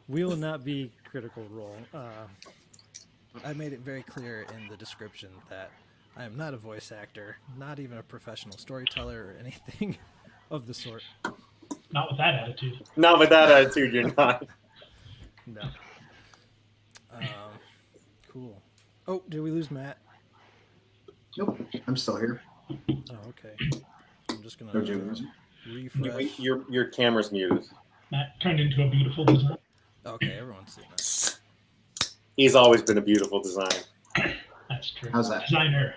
We will not be Critical Role. I made it very clear in the description that I am not a voice actor, not even a professional storyteller or anything of the sort. Not with that attitude. Not with that attitude, you're not. No. Cool. Oh, did we lose Matt? Nope, I'm still here. Oh, okay. I'm just gonna Don't you lose me? refresh. Your camera's muted. Matt turned into a beautiful design. Okay, everyone's seeing that. He's always been a beautiful design. That's true. How's that? Designer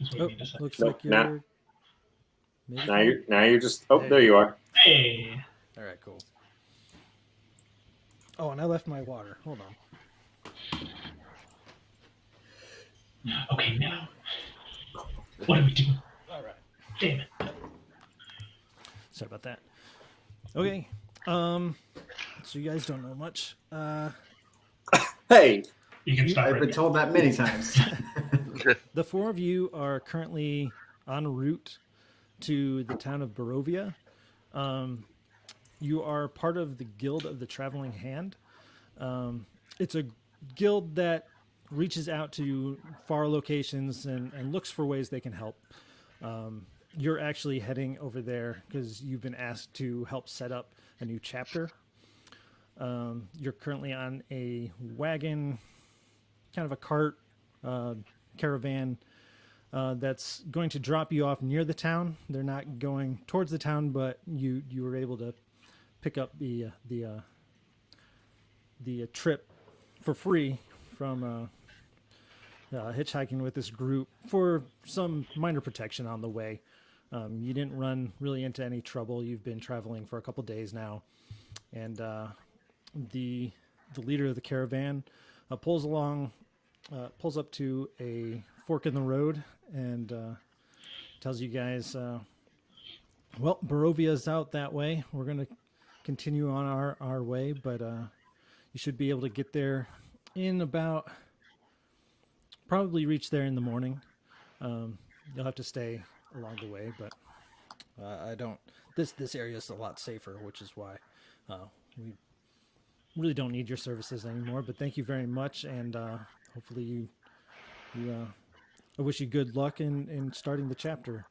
is what Oh, you need to say. looks Nope, like you're. Maybe Now you're just. Oh, there you are. Hey. All right, cool. Oh, and I left my water. Hold on. Okay, now. What are we doing? All right. Damn it. Sorry about that. Okay. So you guys don't know much. Hey, You can start I've right been there. told that many times. The four of you are currently en route to the town of Barovia. You are part of the Guild of the Traveling Hand. It's a guild that reaches out to far locations and looks for ways they can help. You're actually heading over there because you've been asked to help set up a new chapter. You're currently on a wagon, kind of a cart, caravan that's going to drop you off near the town. They're not going towards the town, but you were able to pick up the trip for free from hitchhiking with this group for some minor protection on the way. You didn't run really into any trouble. You've been traveling for a couple days now, and the leader of the caravan pulls up to a fork in the road and tells you guys, well, Barovia's out that way. We're going to continue on our way, but you should be able to get there in about, probably reach there in the morning. You'll have to stay along the way, but I don't, this area is a lot safer, which is why we really don't need your services anymore, but thank you very much, and hopefully I wish you good luck in starting the chapter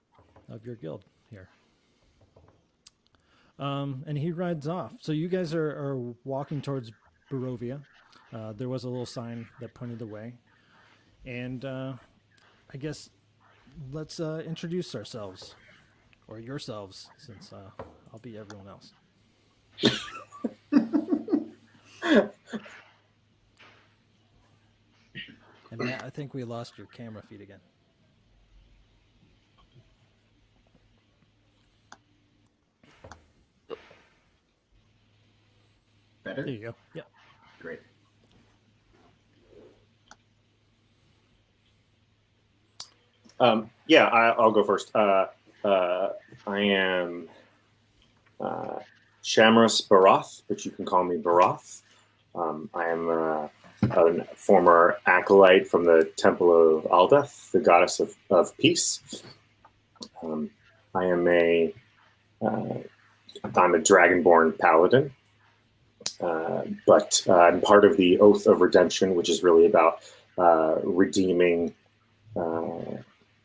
of your guild here. And he rides off. So you guys are walking towards Barovia. There was a little sign that pointed the way. And I guess let's introduce ourselves. Or yourselves, since I'll be everyone else. And Matt, I think we lost your camera feed again. Better? There you go. Yeah. Great. Yeah, I'll go first. I am Shamras Baroth, but you can call me Baroth. I am a former acolyte from the Temple of Aldeth, the goddess of peace. I'm a dragonborn paladin, but I'm part of the Oath of Redemption, which is really about redeeming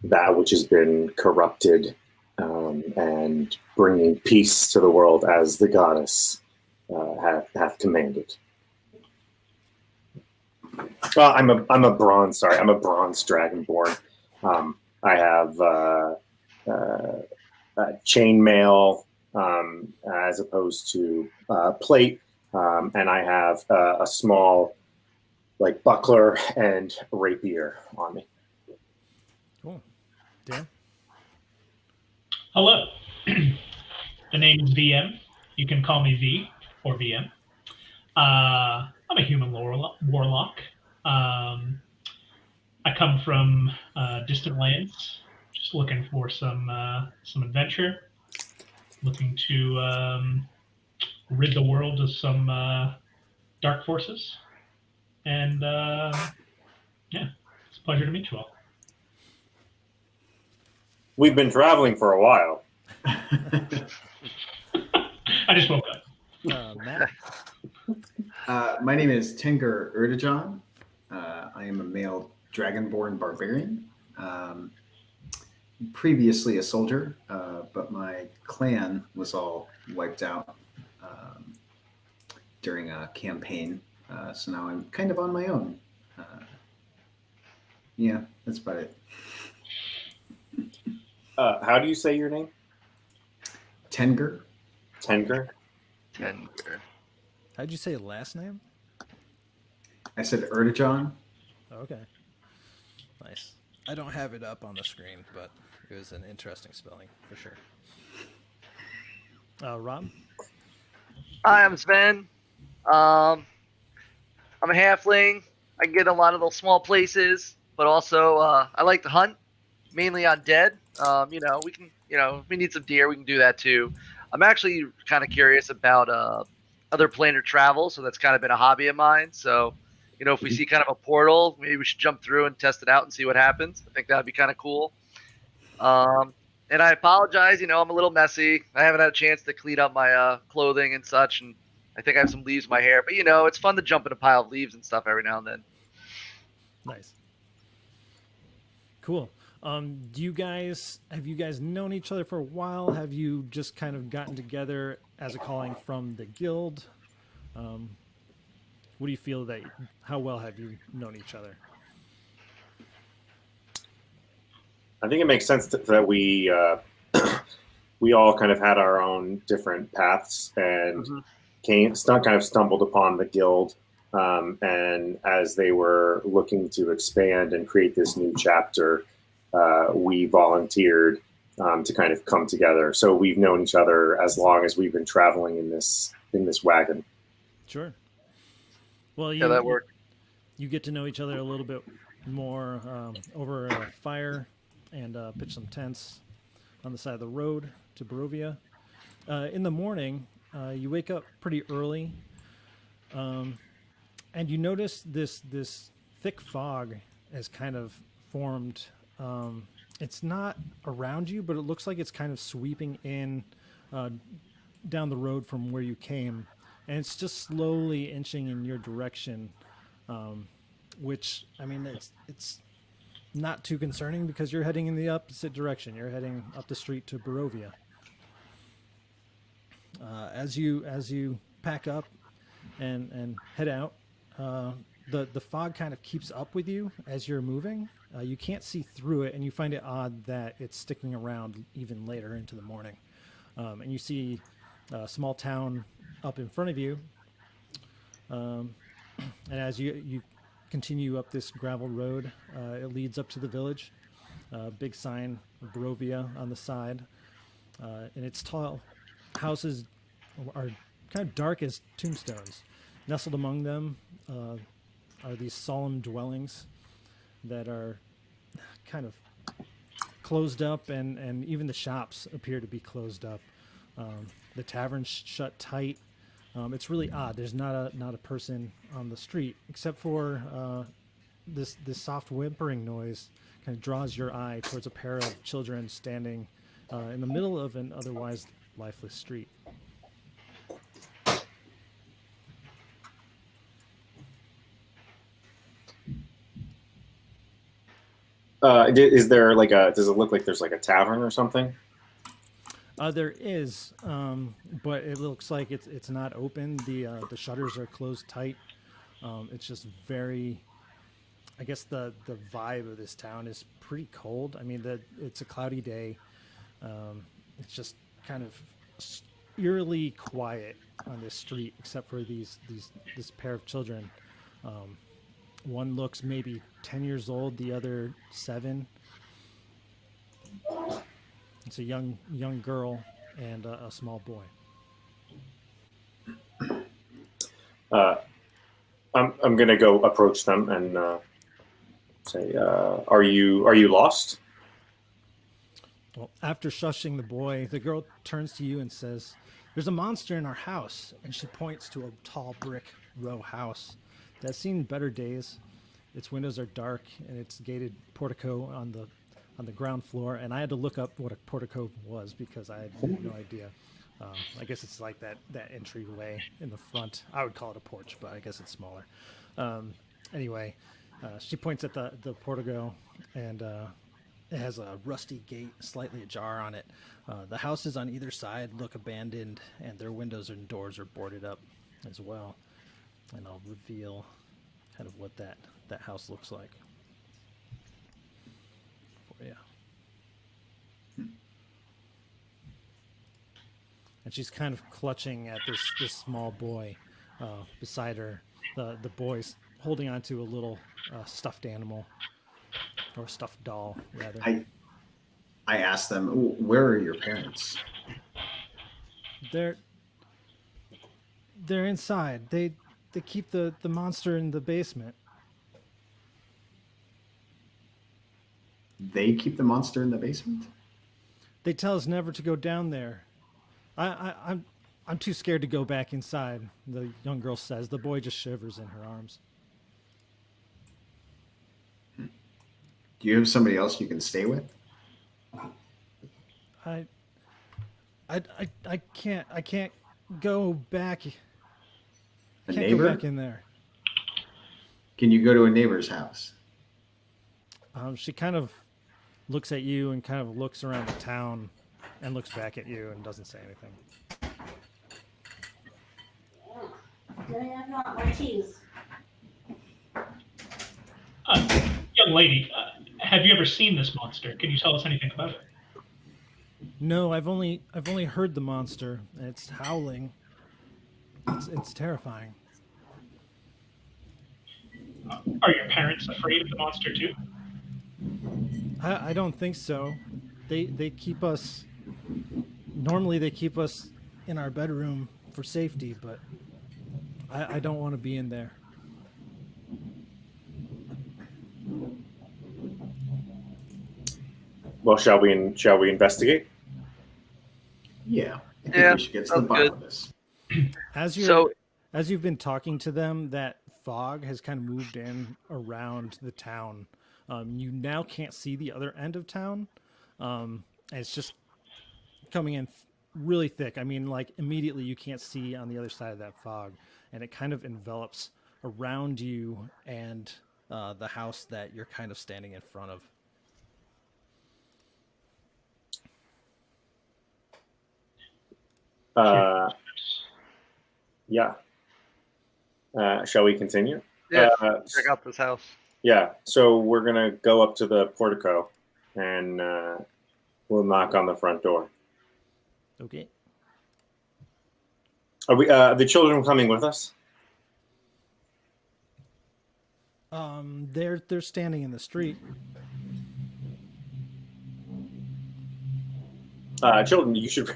that which has been corrupted and bringing peace to the world as the goddess hath commanded. I'm a bronze dragonborn. I have chainmail as opposed to plate, and I have a small like buckler and rapier on me. Cool. Dan? Hello. The name is VM. You can call me V or VM. I'm a human warlock. I come from distant lands, just looking for some adventure, looking to rid the world of some dark forces. And yeah, it's a pleasure to meet you all. We've been traveling for a while. I just woke up. Matt? My name is Tenger Erdejan. I am a male dragonborn barbarian. Previously a soldier, but my clan was all wiped out during a campaign. So now I'm kind of on my own. Yeah, that's about it. How do you say your name? Tenger. Tenger? Tender. How'd you say last name? I said Erdejan. Okay. Nice. I don't have it up on the screen, but it was an interesting spelling for sure. Rob? Hi, I'm Sven. I'm a halfling. I get a lot of those small places, but also I like to hunt, mainly on dead. We can, if we need some deer, we can do that too. I'm actually kind of curious about other planar travel, so that's kind of been a hobby of mine. So, if we see kind of a portal, maybe we should jump through and test it out and see what happens. I think that'd be kind of cool. And I apologize, I'm a little messy. I haven't had a chance to clean up my clothing and such, and I think I have some leaves in my hair. But it's fun to jump in a pile of leaves and stuff every now and then. Nice. Cool. Have you guys known each other for a while? Have you just kind of gotten together as a calling from the guild? What do you feel how well have you known each other? I think it makes sense that we we all kind of had our own different paths and kind of stumbled upon the guild. And as they were looking to expand and create this new chapter, we volunteered to kind of come together. So we've known each other as long as we've been traveling in this wagon. Sure. Well, That worked. You get to know each other a little bit more over a fire and pitch some tents on the side of the road to Barovia. In the morning, you wake up pretty early, and you notice this thick fog has kind of formed. It's not around you, but it looks like it's kind of sweeping in down the road from where you came, and it's just slowly inching in your direction. Which, I mean, it's not too concerning because you're heading in the opposite direction. You're heading up the street to Barovia. As you pack up and head out, the fog kind of keeps up with you as you're moving. You can't see through it, and you find it odd that it's sticking around even later into the morning. And you see a small town up in front of you. And as you continue up this gravel road, it leads up to the village. Big sign of Barovia on the side. And its tall houses are kind of dark as tombstones. Nestled among them are these solemn dwellings that are kind of closed up, and even the shops appear to be closed up. The tavern's shut tight. It's really odd. There's not a person on the street except for this soft whimpering noise kind of draws your eye towards a pair of children standing in the middle of an otherwise lifeless street. Is there does it look like there's like a tavern or something? There is, but it looks like it's not open. The shutters are closed tight. It's just very, I guess the vibe of this town is pretty cold. I mean, it's a cloudy day. It's just kind of eerily quiet on this street, except for this pair of children. One looks maybe 10 years old, the other 7. It's a young girl and a small boy. I'm gonna go approach them and say, "Are you lost?" Well, after shushing the boy, the girl turns to you and says, "There's a monster in our house," and she points to a tall brick row house that's seen better days. Its windows are dark, and its gated portico on the ground floor. And I had to look up what a portico was because I had no idea. I guess it's like that entryway in the front. I would call it a porch, but I guess it's smaller. Anyway, she points at the portico, and it has a rusty gate, slightly ajar on it. The houses on either side look abandoned, and their windows and doors are boarded up as well. And I'll reveal kind of what that house looks like for you. And she's kind of clutching at this small boy beside her. The boy's holding onto a little stuffed animal, or stuffed doll, rather. I asked them, where are your parents? They're inside. They keep the monster in the basement. They keep the monster in the basement? They tell us never to go down there. I'm too scared to go back inside, the young girl says. The boy just shivers in her arms. Do you have somebody else you can stay with? I can't go back. A Can't neighbor? go back in there. Can you go to a neighbor's house? She kind of looks at you and kind of looks around the town and looks back at you and doesn't say anything. I want more cheese. Young lady, have you ever seen this monster? Can you tell us anything about it? No, I've only heard the monster, and it's howling. It's terrifying. Are your parents afraid of the monster too? I don't think so. They keep us. Normally they keep us in our bedroom for safety, but I don't want to be in there. Well, shall we investigate? Yeah. I think Yeah, we should get to the sounds bottom good. of this. As you've been talking to them, that fog has kind of moved in around the town. You now can't see the other end of town. And it's just coming in really thick. I mean, like immediately you can't see on the other side of that fog, and it kind of envelops around you and the house that you're kind of standing in front of. Yeah. Shall we continue? Yeah, check out this house. Yeah. So we're gonna go up to the portico, and we'll knock on the front door. Okay. Are we? The children coming with us? They're standing in the street. Children, you should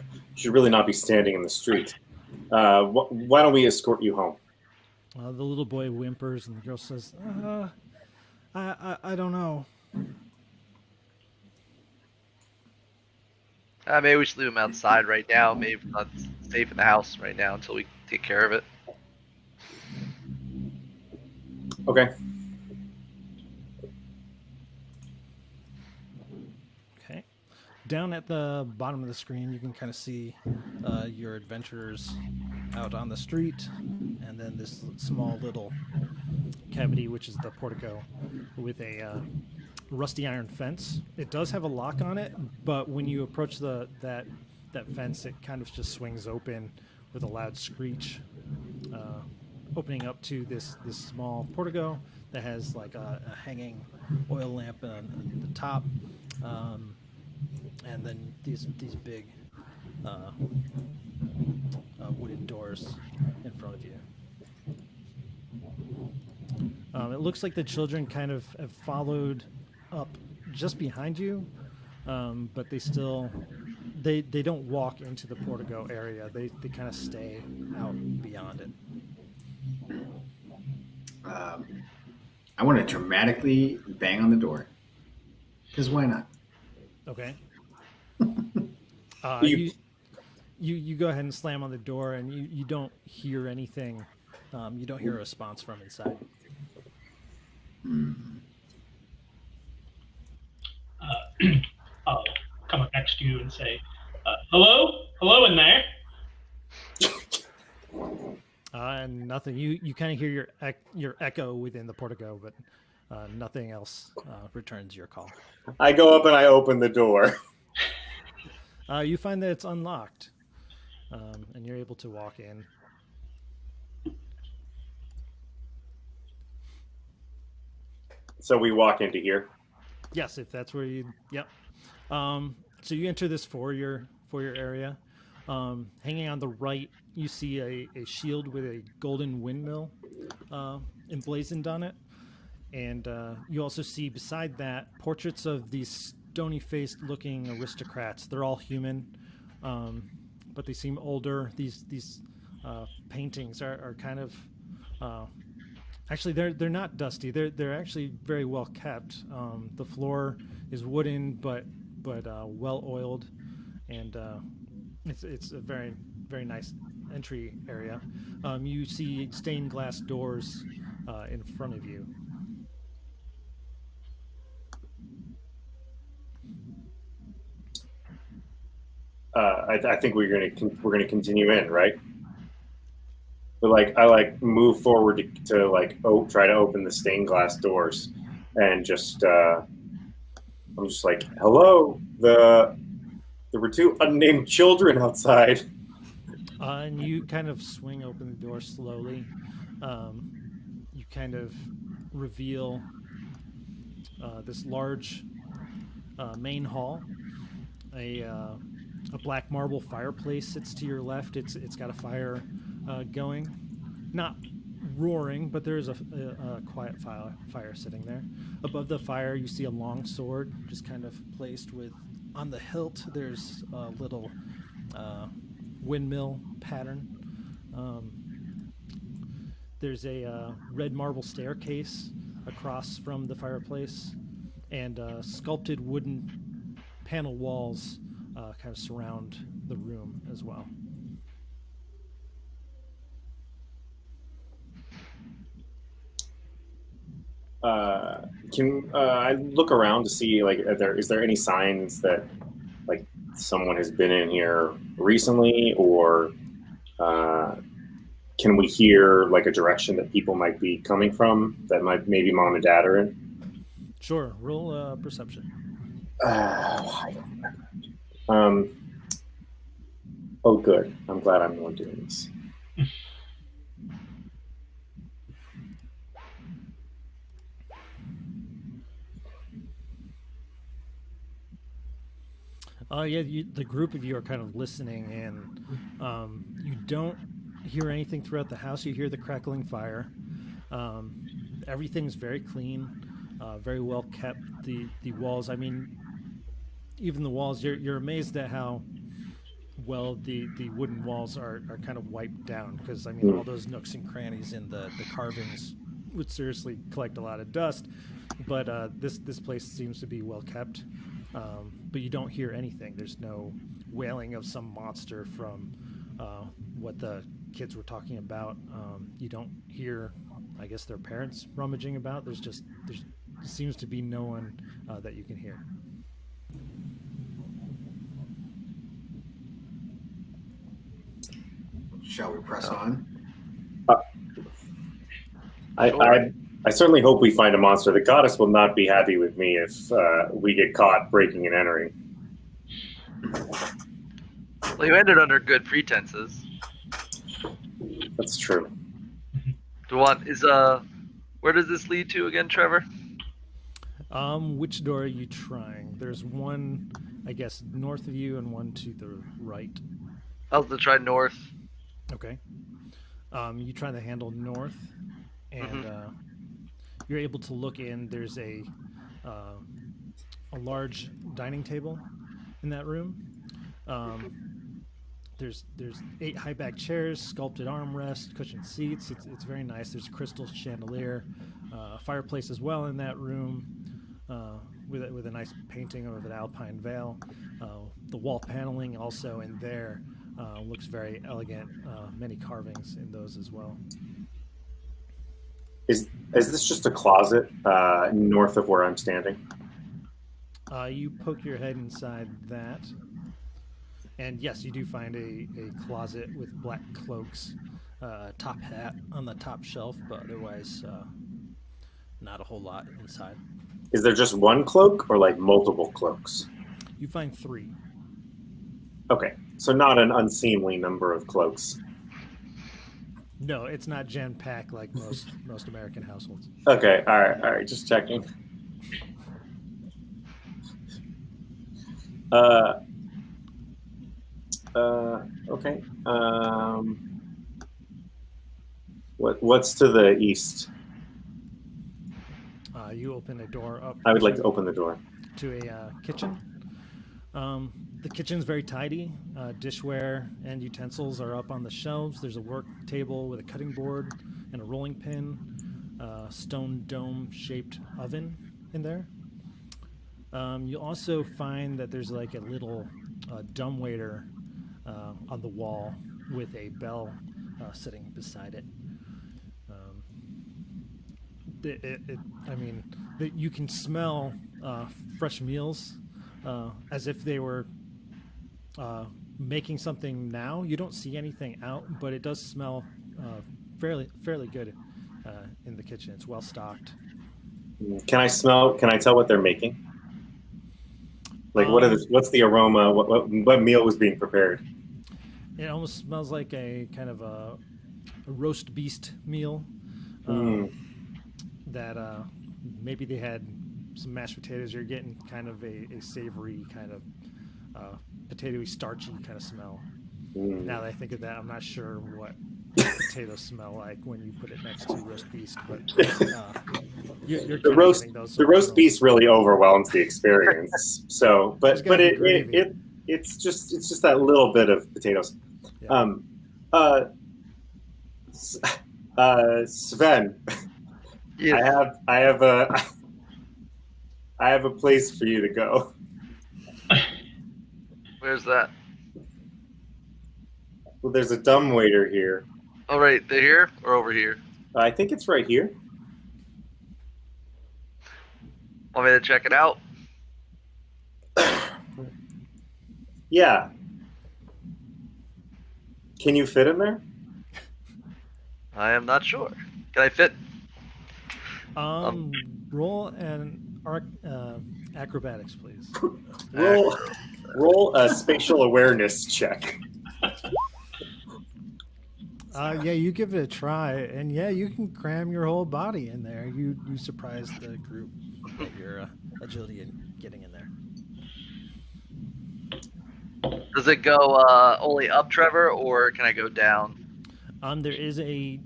really not be standing in the street. Why don't we escort you home? The little boy whimpers, and the girl says, I don't know. Maybe we should leave him outside right now. Maybe it's not safe in the house right now until we take care of it. Okay. Okay. Down at the bottom of the screen, you can kind of see your adventurers out on the street, and then this small little cavity, which is the portico, with a rusty iron fence. It does have a lock on it, but when you approach that fence, it kind of just swings open with a loud screech, opening up to this small portico that has like a hanging oil lamp on the top, and then these big wooden doors in front of you. It looks like the children kind of have followed up just behind you, but they still they don't walk into the portico area. They kind of stay out beyond it. I want to dramatically bang on the door. Because why not? Okay. You- You go ahead and slam on the door, and you don't hear anything. You don't hear a response from inside. I'll come up next to you and say, hello in there. And nothing. You kind of hear your echo within the portico, but nothing else returns your call. I go up and I open the door. You find that it's unlocked, and you're able to walk in. So we walk into here. Yes, if that's where you. Yep. So you enter this foyer area. Hanging on the right, you see a shield with a golden windmill emblazoned on it. And you also see beside that portraits of these stony-faced looking aristocrats. They're all human, but they seem older. These paintings are kind of actually they're not dusty. They're actually very well kept. The floor is wooden but well oiled, and it's a very very nice entry area. You see stained glass doors in front of you. I think we're gonna continue in, right? But I move forward to try to open the stained glass doors, and just I'm just like, hello, there were two unnamed children outside. And you kind of swing open the door slowly. You kind of reveal this large main hall. A black marble fireplace sits to your left. It's got a fire going, not roaring, but there is a quiet fire sitting there. Above the fire, you see a long sword just kind of placed with on the hilt. There's a little windmill pattern. There's a red marble staircase across from the fireplace, and sculpted wooden panel walls kind of surround the room as well. Can I look around to see is there any signs that someone has been in here recently, or can we hear a direction that people might be coming from that maybe mom and dad are in? Sure, roll perception. I don't remember. Oh, good. I'm glad I'm the one doing this. The group of you are kind of listening, and you don't hear anything throughout the house. You hear the crackling fire. Everything's very clean, very well kept. The walls, I mean, even the walls, you're amazed at how well the wooden walls are kind of wiped down, because I mean all those nooks and crannies in the carvings would seriously collect a lot of dust, but this place seems to be well kept. But you don't hear anything. There's no wailing of some monster from what the kids were talking about. You don't hear, I guess, their parents rummaging about. There seems to be no one that you can hear. Shall we press on? I certainly hope we find a monster. The goddess will not be happy with me if we get caught breaking and entering. Well, you ended under good pretenses. That's true. Where does this lead to again, Trevor? Which door are you trying? There's one, I guess, north of you and one to the right. I'll have to try north. Okay. You try the handle north, and you're able to look in. There's a large dining table in that room. There's 8 high back chairs, sculpted armrests, cushioned seats. It's very nice. There's a crystal chandelier, a fireplace as well in that room, with a nice painting of an alpine vale. The wall paneling also in there looks very elegant. Many carvings in those as well. Is this just a closet north of where I'm standing? You poke your head inside that, and yes, you do find a closet with black cloaks top hat on the top shelf, but otherwise not a whole lot inside. Is there just one cloak or like multiple cloaks? You find 3. Okay, so not an unseemly number of cloaks. No, it's not jam-packed like most American households. Okay, all right, just checking. Okay. What's to the east? You open a door up. I would like to open the door. To a kitchen. The kitchen's very tidy. Dishware and utensils are up on the shelves. There's a work table with a cutting board and a rolling pin, stone dome-shaped oven in there. You'll also find that there's like a little dumbwaiter on the wall with a bell sitting beside it. You can smell fresh meals as if they were making something now. You don't see anything out, but it does smell fairly good in the kitchen. It's well stocked. Can I tell what they're making? Like, what's the aroma? What meal was being prepared? It almost smells like a kind of a roast beast meal. That maybe they had some mashed potatoes. You're getting kind of a savory kind of potatoey, starchy kind of smell. Now that I think of that, I'm not sure what potatoes smell like when you put it next to roast beast. But you're the roast beast really overwhelms the experience. So, but it's just that little bit of potatoes. Yeah. Sven. Yeah. I have a place for you to go. Where's that? Well, there's a dumbwaiter here. Oh, right. They're here or over here? I think it's right here. Want me to check it out? Yeah. Can you fit in there? I am not sure. Can I fit? Roll an acrobatics, please. Roll a spatial awareness check. Yeah, you give it a try, and yeah, you can cram your whole body in there. You surprise the group with your agility in getting in there. Does it go only up, Trevor, or can I go down? There is a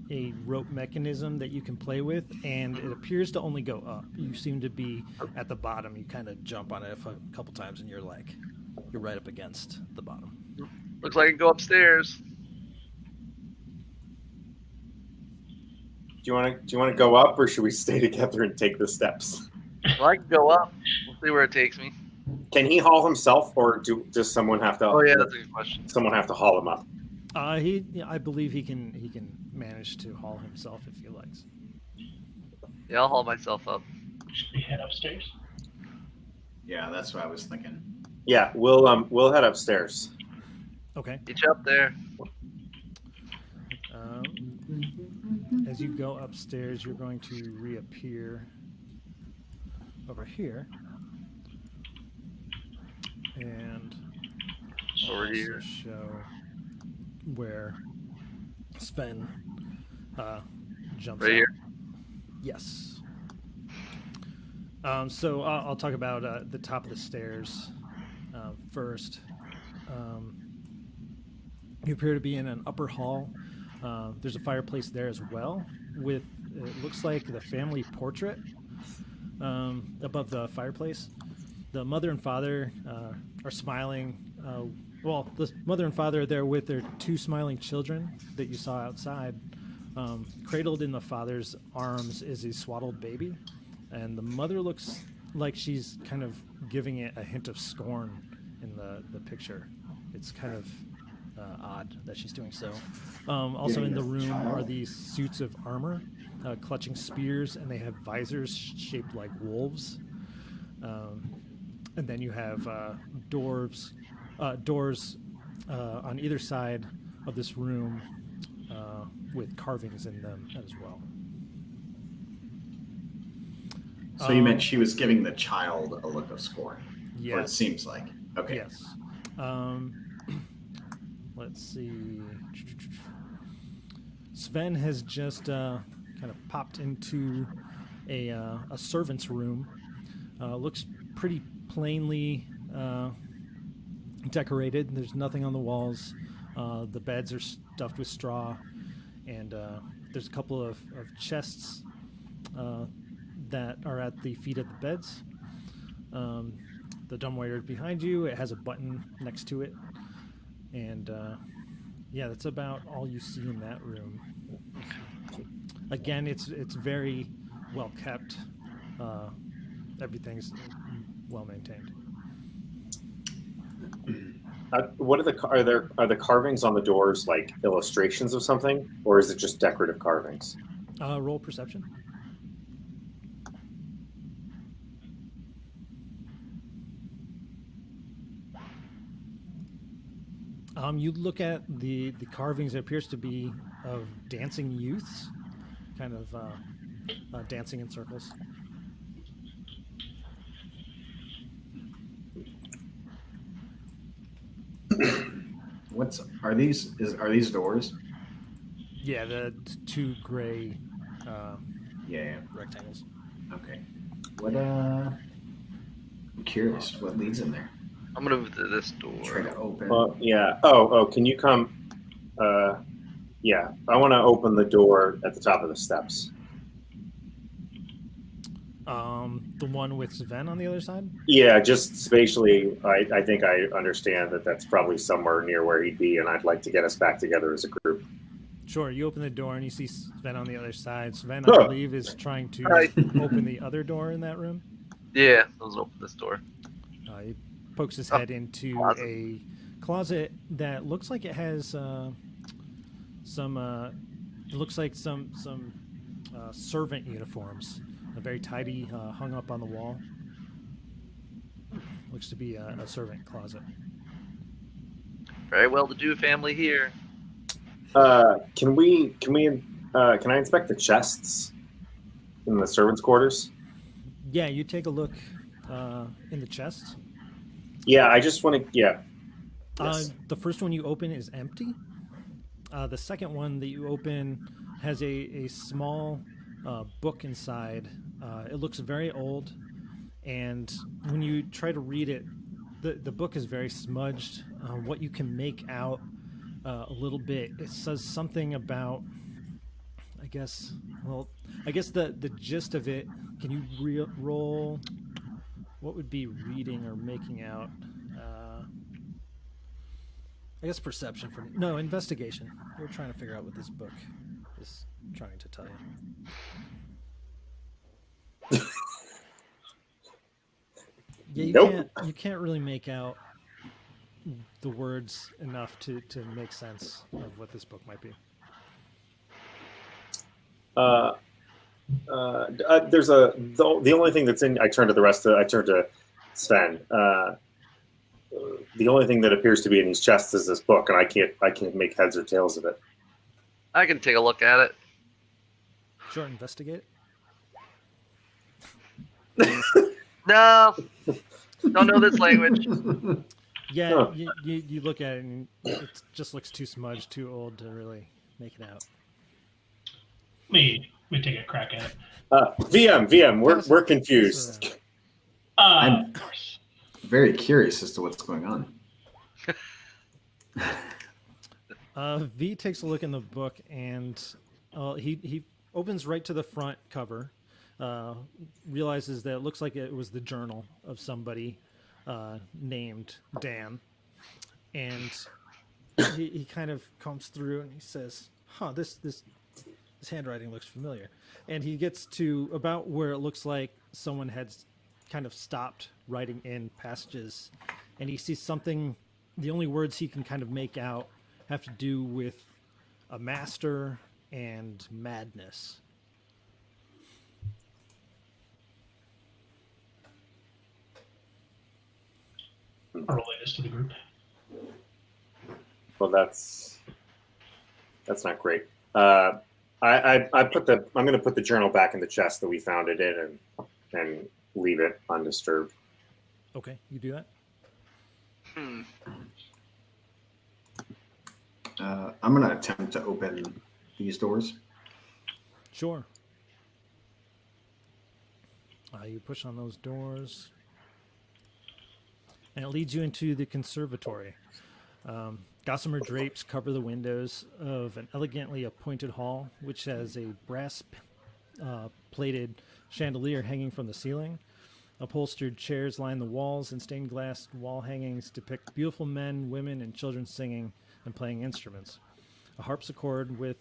rope mechanism that you can play with, and it appears to only go up. You seem to be at the bottom. You kind of jump on it a couple times, and you're right up against the bottom. Looks like I can go upstairs. Do you want to go up, or should we stay together and take the steps? Well, I can go up. We'll see where it takes me. Can he haul himself, or does someone have to? Oh yeah, that's a good question. Someone have to haul him up. I believe he can manage to haul himself if he likes. Yeah, I'll haul myself up. Should we head upstairs? Yeah, that's what I was thinking. Yeah, we'll head upstairs. Okay. Each up there. As you go upstairs, you're going to reappear over here, and Over also here. show where Sven jumps Right out. here? Yes. So I'll talk about the top of the stairs first. You appear to be in an upper hall. There's a fireplace there as well, with it looks like the family portrait above the fireplace. The mother and father are smiling. The mother and father are there with their 2 smiling children that you saw outside. Cradled in the father's arms is a swaddled baby, and the mother looks like she's kind of giving it a hint of scorn in the picture. It's kind of odd that she's doing so. Also in the room are these suits of armor, clutching spears, and they have visors shaped like wolves. And then you have doors on either side of this room with carvings in them as well. So you meant she was giving the child a look of scorn. Yes. Or it seems like. Okay. Yes. Let's see. Sven has just kind of popped into a servant's room. Looks pretty plainly decorated. There's nothing on the walls. The beds are stuffed with straw, and there's a couple of chests that are at the feet of the beds. The dumbwaiter behind you, it has a button next to it, and yeah, that's about all you see in that room. Again, it's very well kept. Everything's well maintained. What are the carvings on the doors like illustrations of something, or is it just decorative carvings? Roll perception. You look at the carvings. It appears to be of dancing youths, kind of dancing in circles. Are these doors? Yeah, the two gray Yeah. rectangles. Okay. I'm curious what leads in there. I'm gonna move to this door. Try to open. Yeah. Oh, can you come? Yeah, I want to open the door at the top of the steps. The one with Sven on the other side? Yeah, just spatially, I think I understand that that's probably somewhere near where he'd be, and I'd like to get us back together as a group. Sure, you open the door and you see Sven on the other side. Sven, I Oh. believe, is trying to Right. open the other door in that room. Yeah, let's open this door. He pokes his head into closet. a closet that looks like it has some servant uniforms, very tidy, hung up on the wall. Looks to be a servant closet. Very well-to-do family here. Can I inspect the chests in the servants' quarters? Yeah, you take a look in the chest. Yeah, I just want to. Yeah. Yes. The first one you open is empty. The second one that you open has a small book inside. It looks very old, and when you try to read it, the book is very smudged. What you can make out a little bit, it says something about, I guess the gist of it. Can you roll? What would be reading or making out? I guess perception for me. No, investigation. We're trying to figure out what this book is trying to tell you. Yeah, Nope. you can't really make out the words enough to make sense of what this book might be. There's the only thing that's in. I turn to Sven. The only thing that appears to be in these chests is this book, and I can't make heads or tails of it. I can take a look at it. Sure, investigate. No, don't know this language. Yeah, Huh. you look at it and it just looks too smudged, too old to really make it out. Let me take a crack at it. VM, we're confused. Of course. Very curious as to what's going on. V takes a look in the book and he opens right to the front cover, realizes that it looks like it was the journal of somebody named Dan, and he kind of combs through and he says, this handwriting looks familiar. And he gets to about where it looks like someone had kind of stopped writing in passages, and he sees something. The only words he can kind of make out have to do with a master and madness. I'll relay this to the group. Well, that's not great. I put the. I'm going to put the journal back in the chest that we found it in, and leave it undisturbed. Okay, you do that. Hmm. I'm going to attempt to open these doors. Sure. You push on those doors, and it leads you into the conservatory. Gossamer drapes cover the windows of an elegantly appointed hall, which has a brass plated chandelier hanging from the ceiling. Upholstered chairs line the walls, and stained glass wall hangings depict beautiful men, women, and children singing and playing instruments. A harpsichord with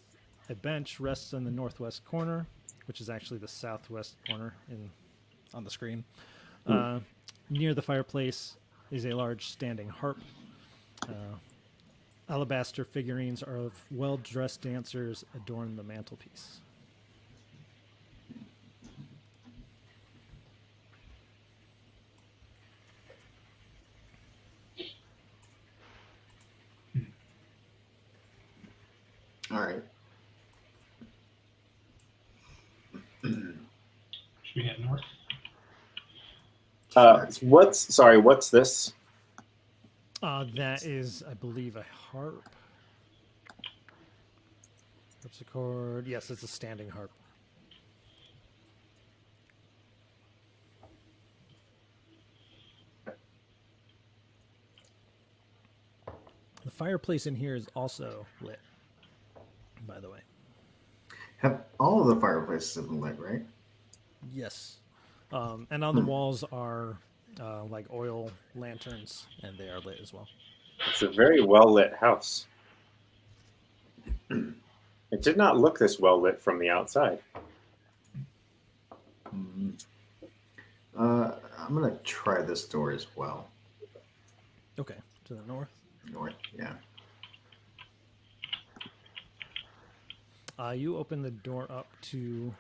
a bench rests in the northwest corner, which is actually the southwest corner on the screen. Near the fireplace is a large standing harp. Alabaster figurines of well-dressed dancers adorn the mantelpiece. All right. Should we head north? What's this? That is, I believe, a harp. Harpsichord. Yes, it's a standing harp. The fireplace in here is also lit, by the way. Have all of the fireplaces have been lit, right? Yes. And on the walls are like oil lanterns, and they are lit as well. It's a very well lit house. It did not look this well lit from the outside. I'm going to try this door as well. Okay, to the north. North, yeah. You open the door up to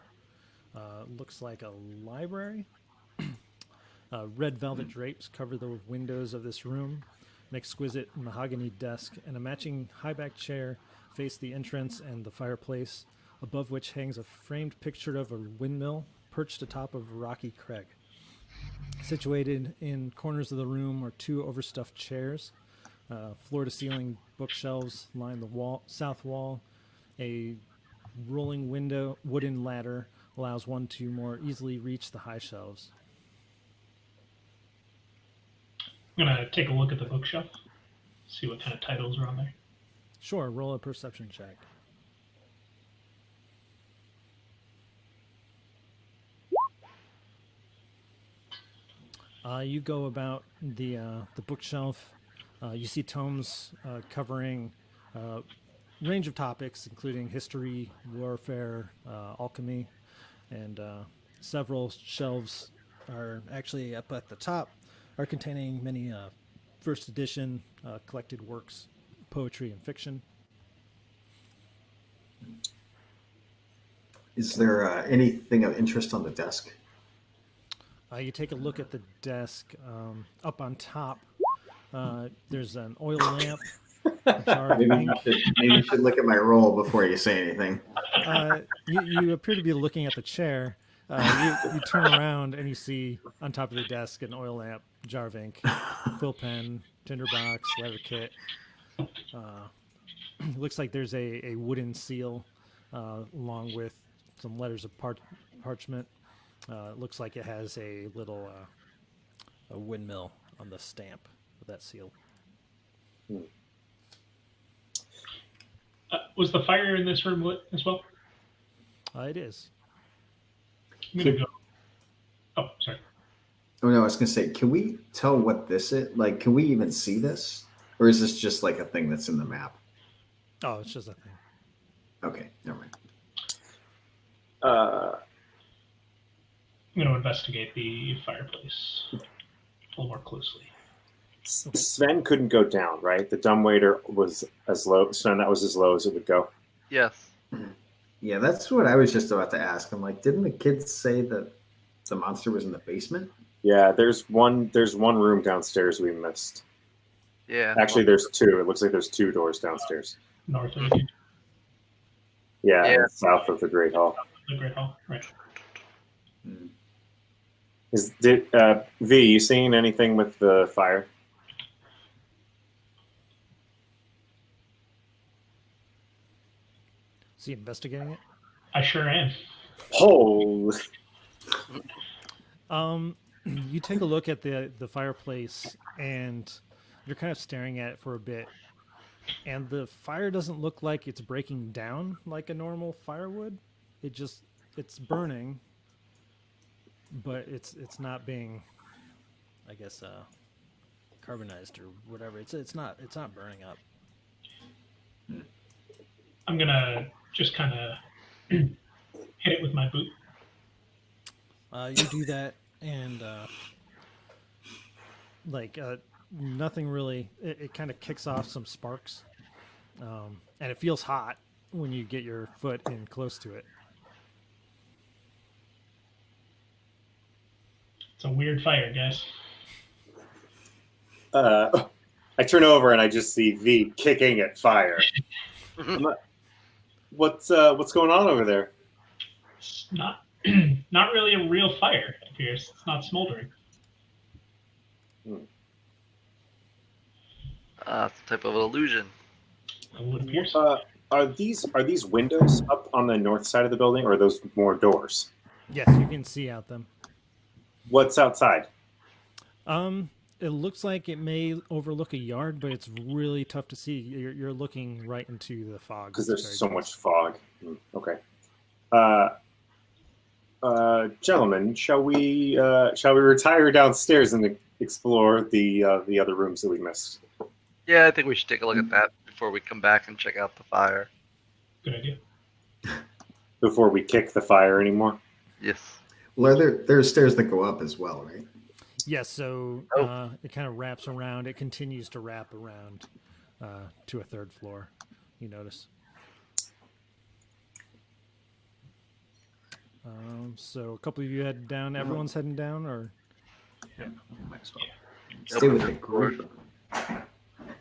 looks like a library. Red velvet drapes cover the windows of this room. An exquisite mahogany desk and a matching high-back chair face the entrance and the fireplace, above which hangs a framed picture of a windmill perched atop of a rocky crag. Situated in corners of the room are two overstuffed chairs. Floor-to-ceiling bookshelves line the south wall. A rolling window wooden ladder allows one to more easily reach the high shelves. I'm going to take a look at the bookshelf, see what kind of titles are on there. Sure, roll a perception check. You go about the bookshelf. You see tomes covering a range of topics, including history, warfare, alchemy, and several shelves are actually up at the top, are containing many first edition collected works, poetry, and fiction. Is there anything of interest on the desk? You take a look at the desk. Up on top, there's an oil lamp. A jar of ink. Maybe you should look at my roll before you say anything. You appear to be looking at the chair. You turn around and you see on top of the desk an oil lamp, jar of ink, quill pen, tinderbox, letter kit. Looks like there's a wooden seal along with some letters of parchment. It looks like it has a little a windmill on the stamp of that seal. Was the fire in this room lit as well? It is. I'm going to go. Oh, sorry. Oh no, I was gonna say, can we tell what this is? Like, can we even see this, or is this just like a thing that's in the map? Oh, it's just a thing. Okay, never mind. I'm going to investigate the fireplace a little more closely. Sven couldn't go down, right? The dumbwaiter was as low. Sven, that was as low as it would go. Yes. Yeah, that's what I was just about to ask. I'm like, didn't the kids say that the monster was in the basement? Yeah, there's one room downstairs we missed. Yeah. Actually, there's two. It looks like there's two doors downstairs. North of you. Yeah, Yeah. south of the Great Hall. The Great Hall, right? V, you seeing anything with the fire? Is he investigating it? I sure am. Oh, You take a look at the fireplace, and you're kind of staring at it for a bit, and the fire doesn't look like it's breaking down like a normal firewood. It's burning, but it's not being, I guess, carbonized or whatever. It's not burning up. I'm gonna just kind of hit it with my boot. You do that, and nothing really. It kind of kicks off some sparks, and it feels hot when you get your foot in close to it. It's a weird fire, guys. I turn over and I just see V kicking at fire. What's going on over there? It's not not really a real fire. It appears it's not smoldering. It's a type of illusion. It would appear. Are these windows up on the north side of the building, or are those more doors? Yes, you can see out them. What's outside? It looks like it may overlook a yard, but it's really tough to see. You're looking right into the fog. Because It's there's very so dense. much fog. Okay. Gentlemen, shall we retire downstairs and explore the other rooms that we missed? Yeah, I think we should take a look at that before we come back and check out the fire. Good idea. Before we kick the fire anymore? Yes. Well, there's stairs that go up as well, right? Yes, so it kind of wraps around. It continues to wrap around to a third floor, you notice. So a couple of you head down. Everyone's heading down, or Might as well. Stay with the group.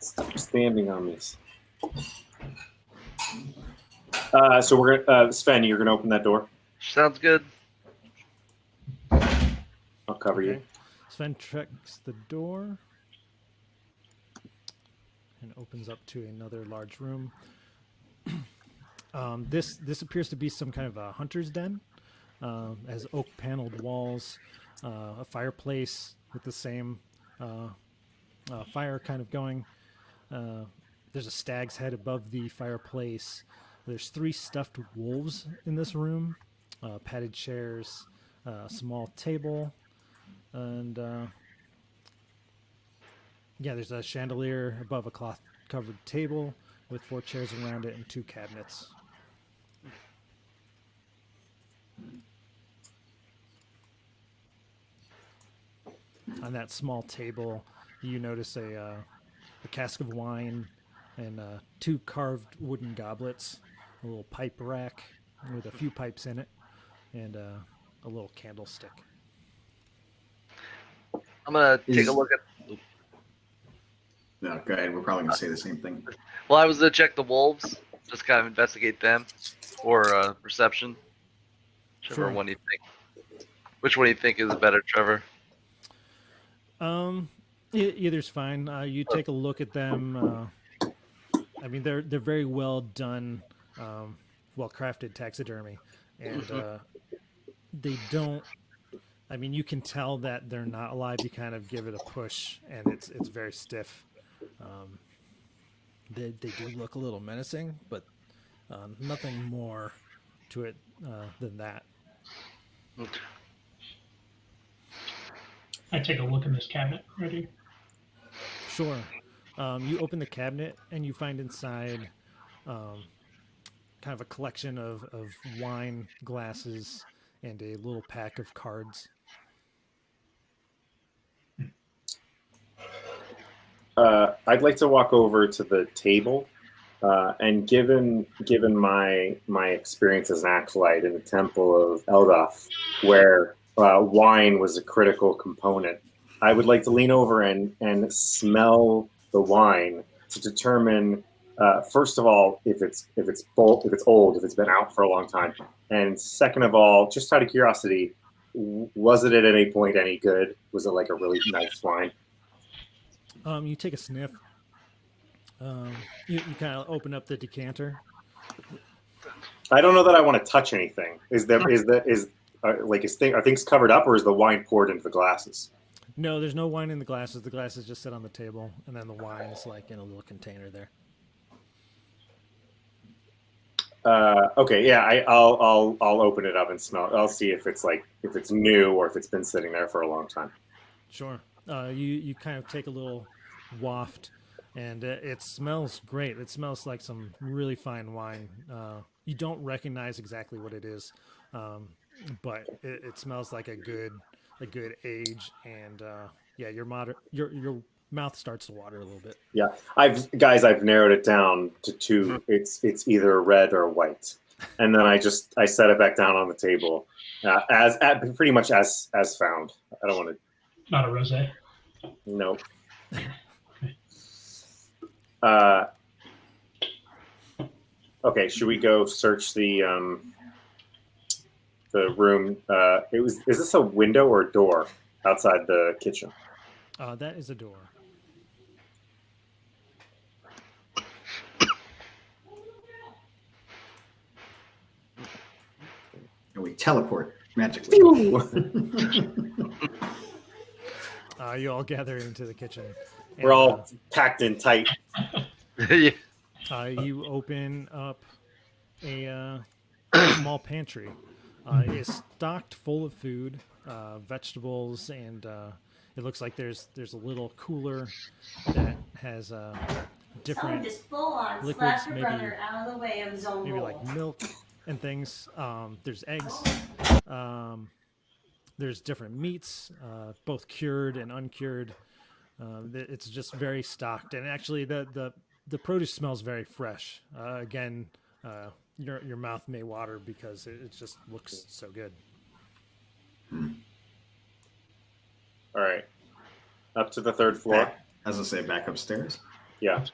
Stop standing on this. So we're gonna Sven, you're gonna open that door. Sounds good. I'll cover you. Okay. Sven checks the door and opens up to another large room. This appears to be some kind of a hunter's den. Has oak paneled walls, a fireplace with the same fire kind of going. There's a stag's head above the fireplace. There's 3 stuffed wolves in this room, padded chairs, a small table, and there's a chandelier above a cloth-covered table with 4 chairs around it and 2 cabinets. On that small table, you notice a cask of wine and 2 carved wooden goblets, a little pipe rack with a few pipes in it, and a little candlestick. I'm gonna take a look at. No, go ahead. We're probably gonna say the same thing. Well, I was gonna check the wolves, just kind of investigate them, or perception. Whichever Sure. one do you think? Which one do you think is better, Trevor? Either's fine. You take a look at them. I mean, they're very well done, well crafted taxidermy, and they don't. I mean, you can tell that they're not alive. You kind of give it a push, and it's very stiff. They do look a little menacing, but nothing more to it than that. I take a look in this cabinet. Ready? Sure. You open the cabinet and you find inside kind of a collection of wine glasses and a little pack of cards. I'd like to walk over to the table, and given my experience as an acolyte in the Temple of Eldoth, where wine was a critical component, I would like to lean over and smell the wine to determine First of all, if it's old, if it's been out for a long time, and second of all, just out of curiosity, was it at any point any good? Was it like a really nice wine? You take a sniff. You kind of open up the decanter. I don't know that I want to touch anything. Are things covered up, or is the wine poured into the glasses? No, there's no wine in the glasses. The glasses just sit on the table, and then the wine is like in a little container there. Okay, yeah, I'll open it up and smell. I'll see if it's new or if it's been sitting there for a long time. Sure. You kind of take a little waft, and it smells great. It smells like some really fine wine. You don't recognize exactly what it is, but it smells like a good age, and yeah, your mouth starts to water a little bit. Yeah, I've narrowed it down to two. It's either red or white, and then I set it back down on the table, pretty much as found. I don't want to. Not a rosé. Nope. Okay, should we go search the room? Is this a window or a door outside the kitchen? That is a door. And we teleport magically. You all gather into the kitchen. We're all packed in tight. Yeah. You open up a small pantry. It's stocked full of food, vegetables, and it looks like there's a little cooler that has different Just full on liquids, slap your maybe- brother out of the way of his own maybe goal. like milk and things. There's eggs. There's different meats, both cured and uncured. It's just very stocked, and actually the produce smells very fresh. Again, your mouth may water because it just looks so good. All right, up to the third floor. Back, as I say, back upstairs. Yeah.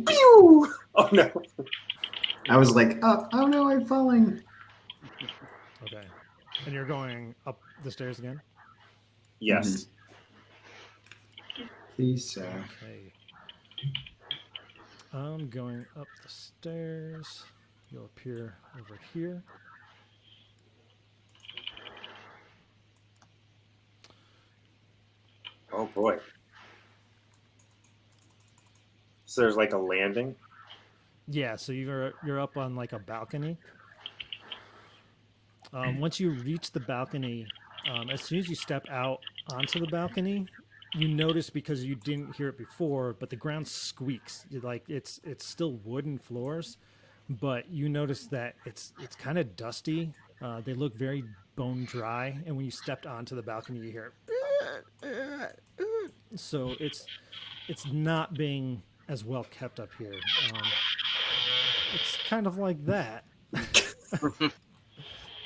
Pew! Oh no. I was like, oh no, I'm falling. Okay, and you're going up the stairs again. Yes. Please, Okay. I'm going up the stairs. You'll appear over here. Oh boy. So there's like a landing. Yeah, so you're up on like a balcony. Once you reach the balcony, as soon as you step out onto the balcony, you notice, because you didn't hear it before, but the ground squeaks. It's still wooden floors, but you notice that it's kind of dusty. They look very bone dry, and when you stepped onto the balcony, you hear it. So it's not being as well kept up here. It's kind of like that.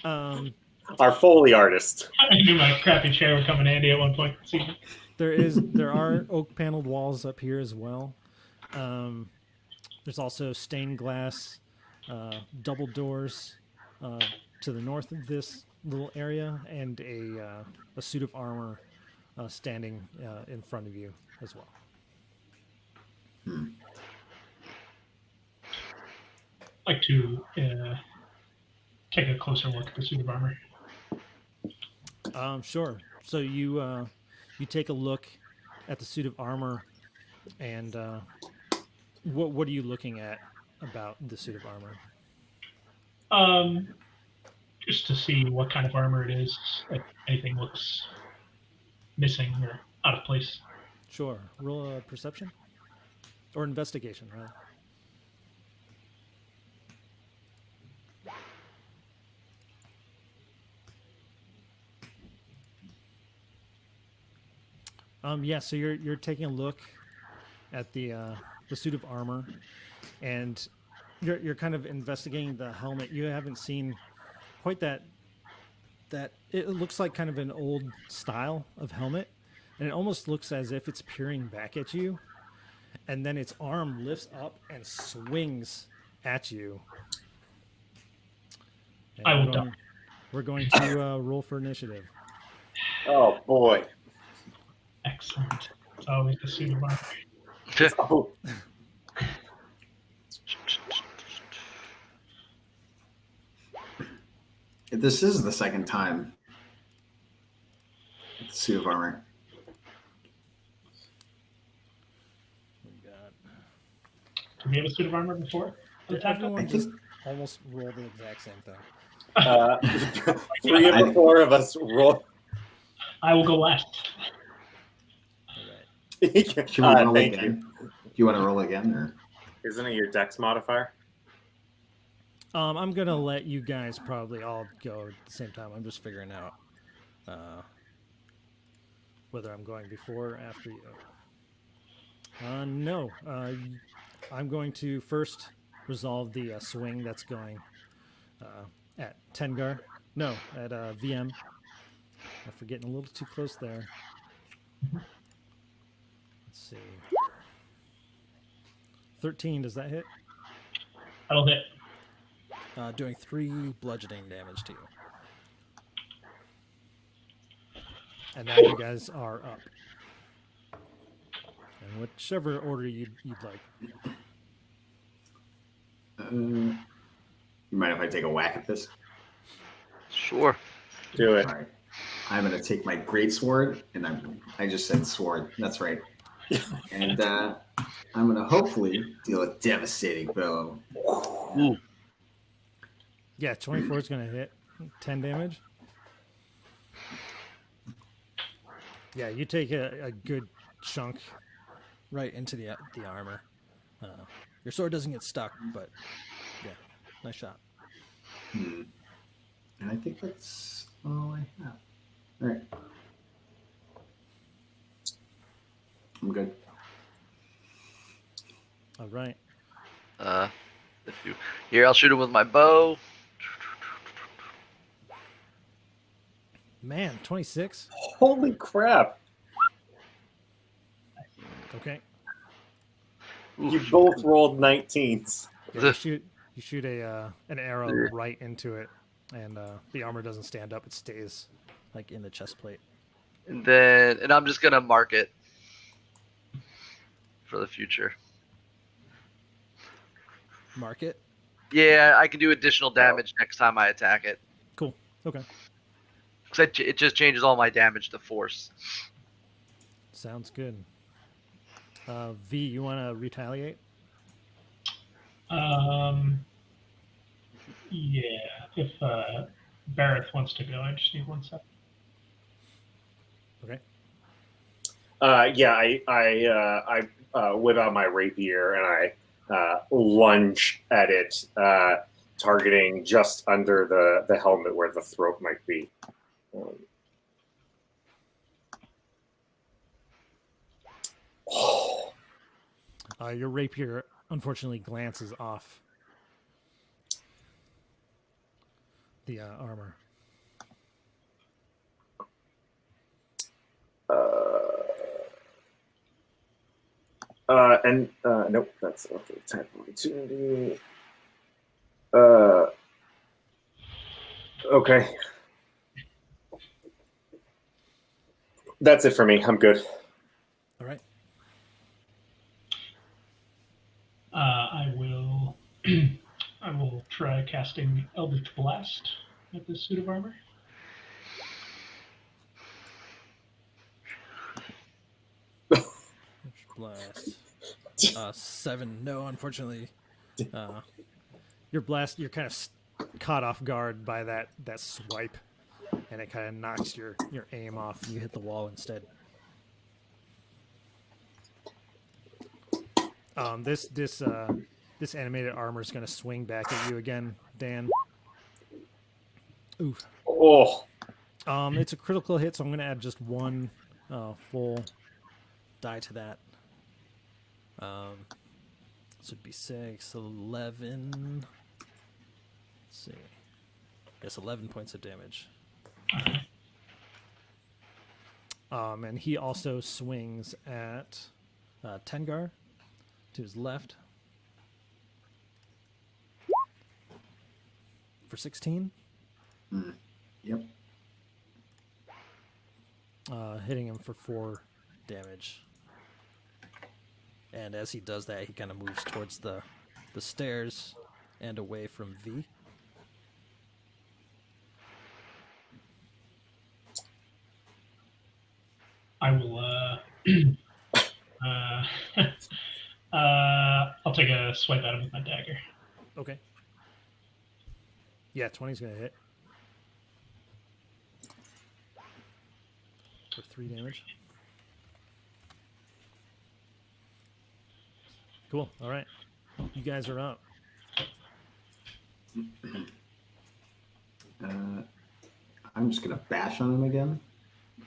Our Foley artist. I knew my crappy chair would come in handy at one point. See? There are oak paneled walls up here as well. There's also stained glass double doors to the north of this little area, and a suit of armor standing in front of you as well. I'd like to take a closer look at the suit of armor. Sure. So you take a look at the suit of armor, and what are you looking at about the suit of armor? Just to see what kind of armor it is. If anything looks missing or out of place. Sure. Roll a perception or investigation, rather. Yeah, so you're taking a look at the suit of armor, and you're kind of investigating the helmet. You haven't seen quite that it looks like kind of an old style of helmet, and it almost looks as if it's peering back at you, and then its arm lifts up and swings at you. And I will we're going, we're going to roll for initiative. Oh boy. Excellent. It's always the suit of armor. Oh, This is the second time. The suit of armor. We got Did we have a suit of armor before? everyone I just think- almost rolled the exact same thing. 3 of the 4 of us roll. I will go last. All right. Should we roll Thank again? you. Do you want to roll again, or Isn't it your dex modifier? I'm gonna let you guys probably all go at the same time. I'm just figuring out whether I'm going before or after you. No, I'm going to first resolve the swing that's going at Tengar. No, at VM. I'm getting a little too close there. Let's see. 13, does that hit? That'll hit. Doing 3 bludgeoning damage to you. And now you guys are up. And whichever order you'd like. you mind if I take a whack at this? Sure. Do it. All right. I'm gonna take my great sword, and I just said sword. That's right. And I'm gonna hopefully deal a devastating blow. Ooh. Yeah, 24 is going to hit 10 damage. Yeah, you take a good chunk right into the armor. Your sword doesn't get stuck, but yeah, nice shot. And I think that's all I have. All right. I'm good. All right. Here, I'll shoot him with my bow. Man, 26. Holy crap. Okay. You both rolled 19s. Yeah, you shoot an arrow right into it, and the armor doesn't stand up; it stays like in the chest plate. And I'm just gonna mark it for the future. Mark it. Yeah, I can do additional damage next time I attack it. Cool. Okay. Because it just changes all my damage to force. Sounds good. V, you want to retaliate? Yeah. If Barrett wants to go, I just need 1 second. Okay. Yeah, I whip out my rapier and I lunge at it, targeting just under the helmet where the throat might be. Your rapier unfortunately glances off the armor. Nope, that's okay. Type of opportunity. Okay. That's it for me. I'm good. All right. I will try casting Eldritch Blast at this suit of armor. Blast. 7. No, unfortunately. Your blast, you're kind of caught off guard by that swipe, and it kind of knocks your aim off, and you hit the wall instead. This animated armor is going to swing back at you again, Dan. Oof. Oh, It's a critical hit, so I'm going to add just 1 full die to that. This would be 6, 11. Let's see. Yes, 11 points of damage. And he also swings at Tengar to his left for 16. Yep. Hitting him for 4 damage. And as he does that, he kind of moves towards the stairs and away from V. I will. I'll take a swipe at him with my dagger. Okay. Yeah, 20's going to hit. For 3 damage. Cool. All right. You guys are up. I'm just gonna bash on him again.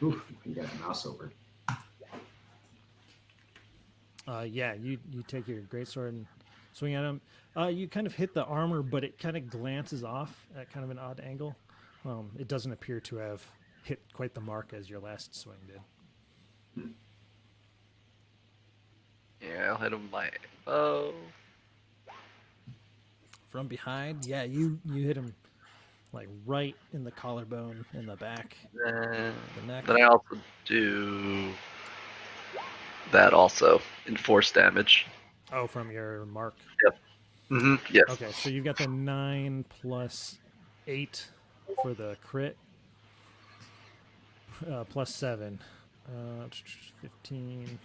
Oof, I got a mouse over. Yeah, you take your greatsword and swing at him. You kind of hit the armor, but it kind of glances off at kind of an odd angle. It doesn't appear to have hit quite the mark as your last swing did. Yeah, I'll hit him with my bow. From behind, yeah, you hit him like right in the collarbone in the back, Then, the neck. then I also do that also in force damage. Oh, from your mark. Yes. Okay, so you've got the 9 plus 8 for the crit, plus 7, 15.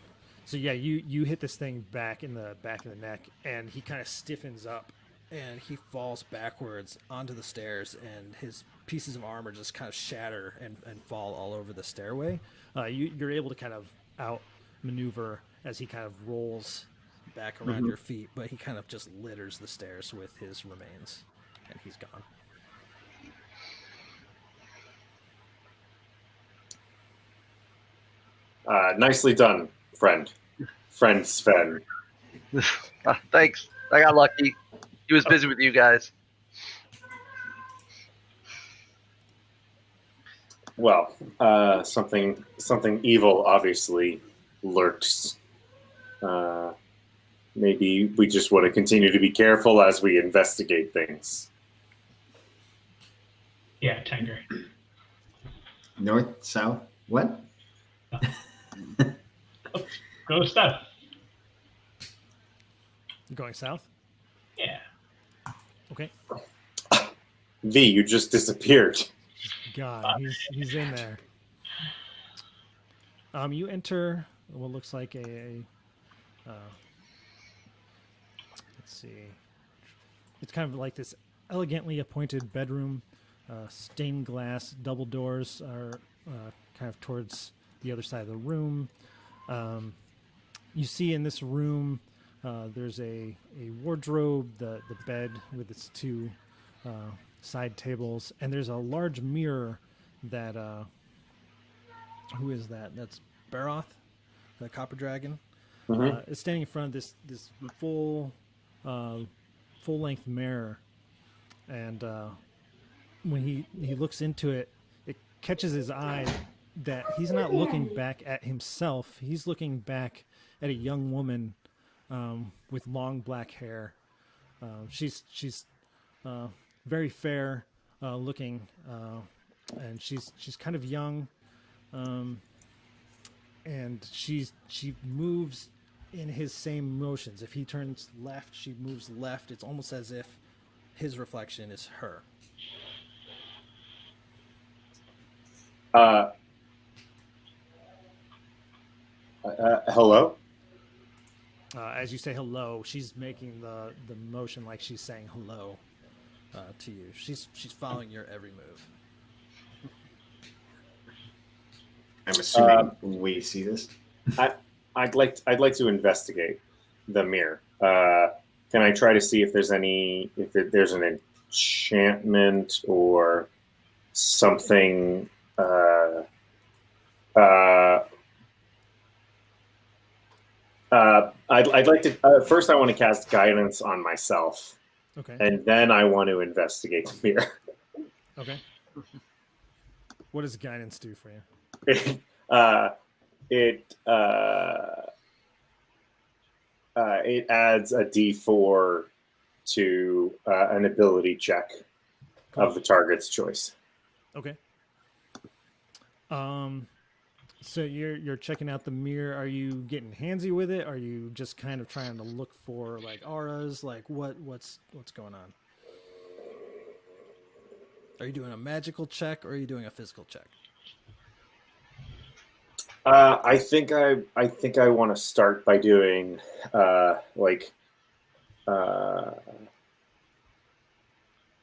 So yeah, you hit this thing back in the back of the neck, and he kind of stiffens up, and he falls backwards onto the stairs, and his pieces of armor just kind of shatter and fall all over the stairway. You're able to kind of outmaneuver as he kind of rolls back around your feet, but he kind of just litters the stairs with his remains, and he's gone. Nicely done, friend Sven. Thanks. I got lucky. He was busy with you guys. Well, something evil obviously lurks. Maybe we just want to continue to be careful as we investigate things. Yeah, Tanger. North, south, what? Go south. Going south? Yeah. Okay. V, you just disappeared. God, he's in there. You enter what looks like let's see. It's kind of like this elegantly appointed bedroom. Stained glass double doors are kind of towards the other side of the room. You see in this room there's a wardrobe, the bed with its 2 side tables, and there's a large mirror that who is that? That's Baroth, the copper dragon. Is standing in front of this full length mirror, and when he looks into it, it catches his eye that he's not looking back at himself. He's looking back at a young woman with long black hair. She's very fair looking, and she's kind of young, and she moves in his same motions. If he turns left, she moves left. It's almost as if his reflection is her. Hello? As you say hello, she's making the motion like she's saying hello to you. She's following your every move. I'm assuming we see this. I'd like to investigate the mirror. Can I try to see if there's there's an enchantment or something? I'd like to. First, I want to cast guidance on myself, Okay. and then I want to investigate the mirror. Okay. What does guidance do for you? it it adds a D4 to an ability check of the target's choice. Okay. So you're checking out the mirror. Are you getting handsy with it? Are you just kind of trying to look for like auras? Like what's going on? Are you doing a magical check or are you doing a physical check? I think I want to start by doing a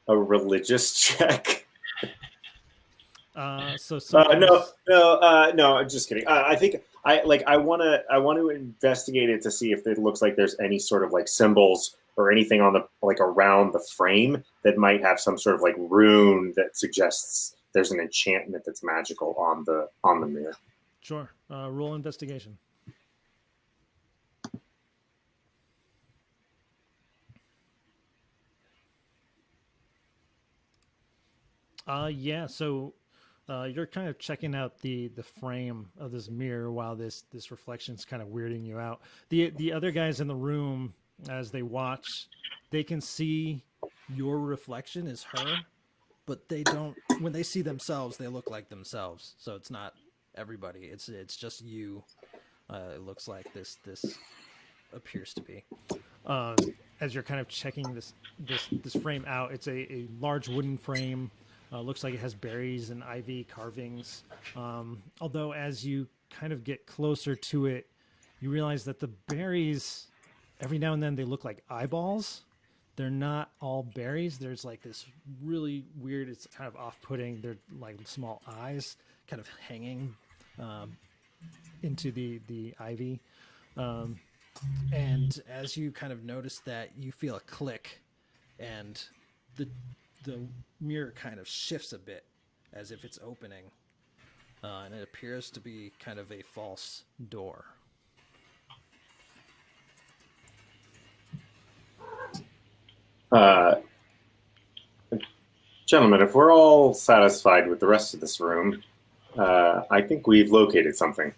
religious check. So No. I'm just kidding. I think I want to investigate it to see if it looks like there's any sort of like symbols or anything on the around the frame that might have some sort of like rune that suggests there's an enchantment that's magical on the mirror. Sure. Roll investigation. Yeah. So you're kind of checking out the frame of this mirror while this reflection's kind of weirding you out. The other guys in the room, as they watch, they can see your reflection is her, but they don't. When they see themselves, they look like themselves. So it's not everybody. It's just you. It looks like this appears to be. As you're kind of checking this frame out, it's a large wooden frame. Looks like it has berries and ivy carvings. Although as you kind of get closer to it, you realize that the berries, every now and then, they look like eyeballs. They're not all berries. There's like this really weird, it's kind of off-putting. They're like small eyes kind of hanging into the ivy. And as you kind of notice that, you feel a click and the mirror kind of shifts a bit as if it's opening. And it appears to be kind of a false door. Gentlemen, if we're all satisfied with the rest of this room, I think we've located something.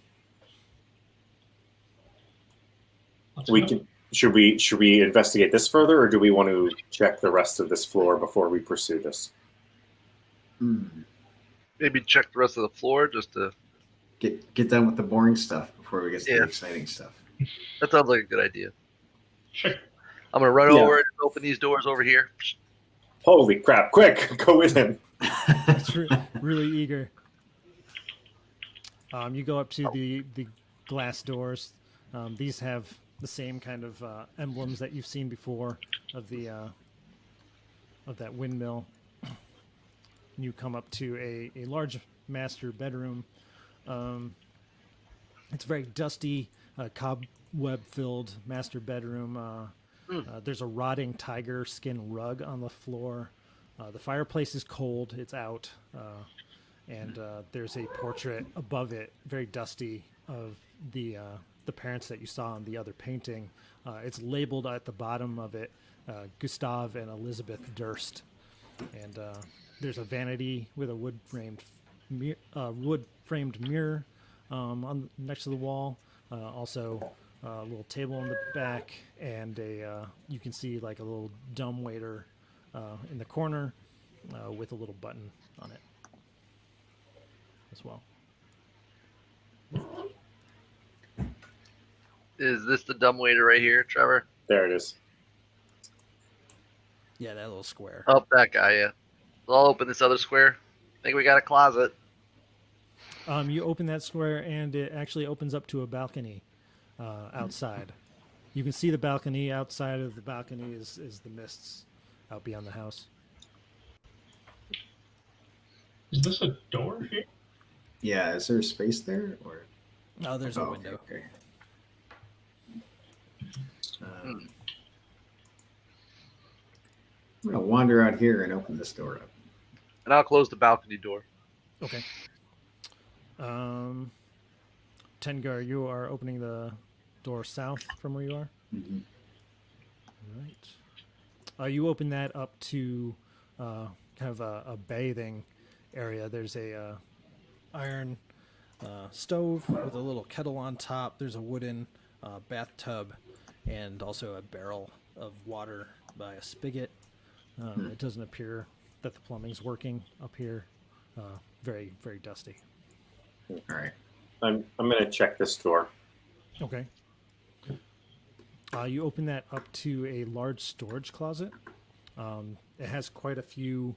Should we investigate this further, or do we want to check the rest of this floor before we pursue this? Maybe check the rest of the floor just to Get done with the boring stuff before we get to the exciting stuff. That sounds like a good idea. Sure. I'm gonna run over and open these doors over here. Holy crap! Quick, go with him. It's really eager. You go up to the glass doors. These have the same kind of emblems that you've seen before of that windmill. You come up to a large master bedroom. It's a very dusty, cobweb-filled master bedroom. There's a rotting tiger skin rug on the floor. The fireplace is cold. It's out. And there's a portrait above it, very dusty, of the parents that you saw in the other painting. It's labeled at the bottom of it, Gustav and Elizabeth Durst. And there's a vanity with a wood-framed mirror on next to the wall. Also, a little table in the back, and you can see like a little dumbwaiter in the corner with a little button on it as well. Is this the dumbwaiter right here, Trevor? There it is. Yeah, that little square. Oh, that guy, yeah. So I'll open this other square. I think we got a closet. You open that square, and it actually opens up to a balcony outside. You can see the balcony. Outside of the balcony is the mists out beyond the house. Is this a door here? Yeah, is there a space there? Or Oh, there's a window. Okay. I'm gonna wander out here and open this door up. And I'll close the balcony door. Okay. Tengar, you are opening the door south from where you are? Mm-hmm. All right. You open that up to kind of a bathing area. There's a iron stove with a little kettle on top. There's a wooden bathtub and also a barrel of water by a spigot. It doesn't appear that the plumbing's working up here. Very, very dusty. All right. I'm gonna check this door. Okay. You open that up to a large storage closet. It has quite a few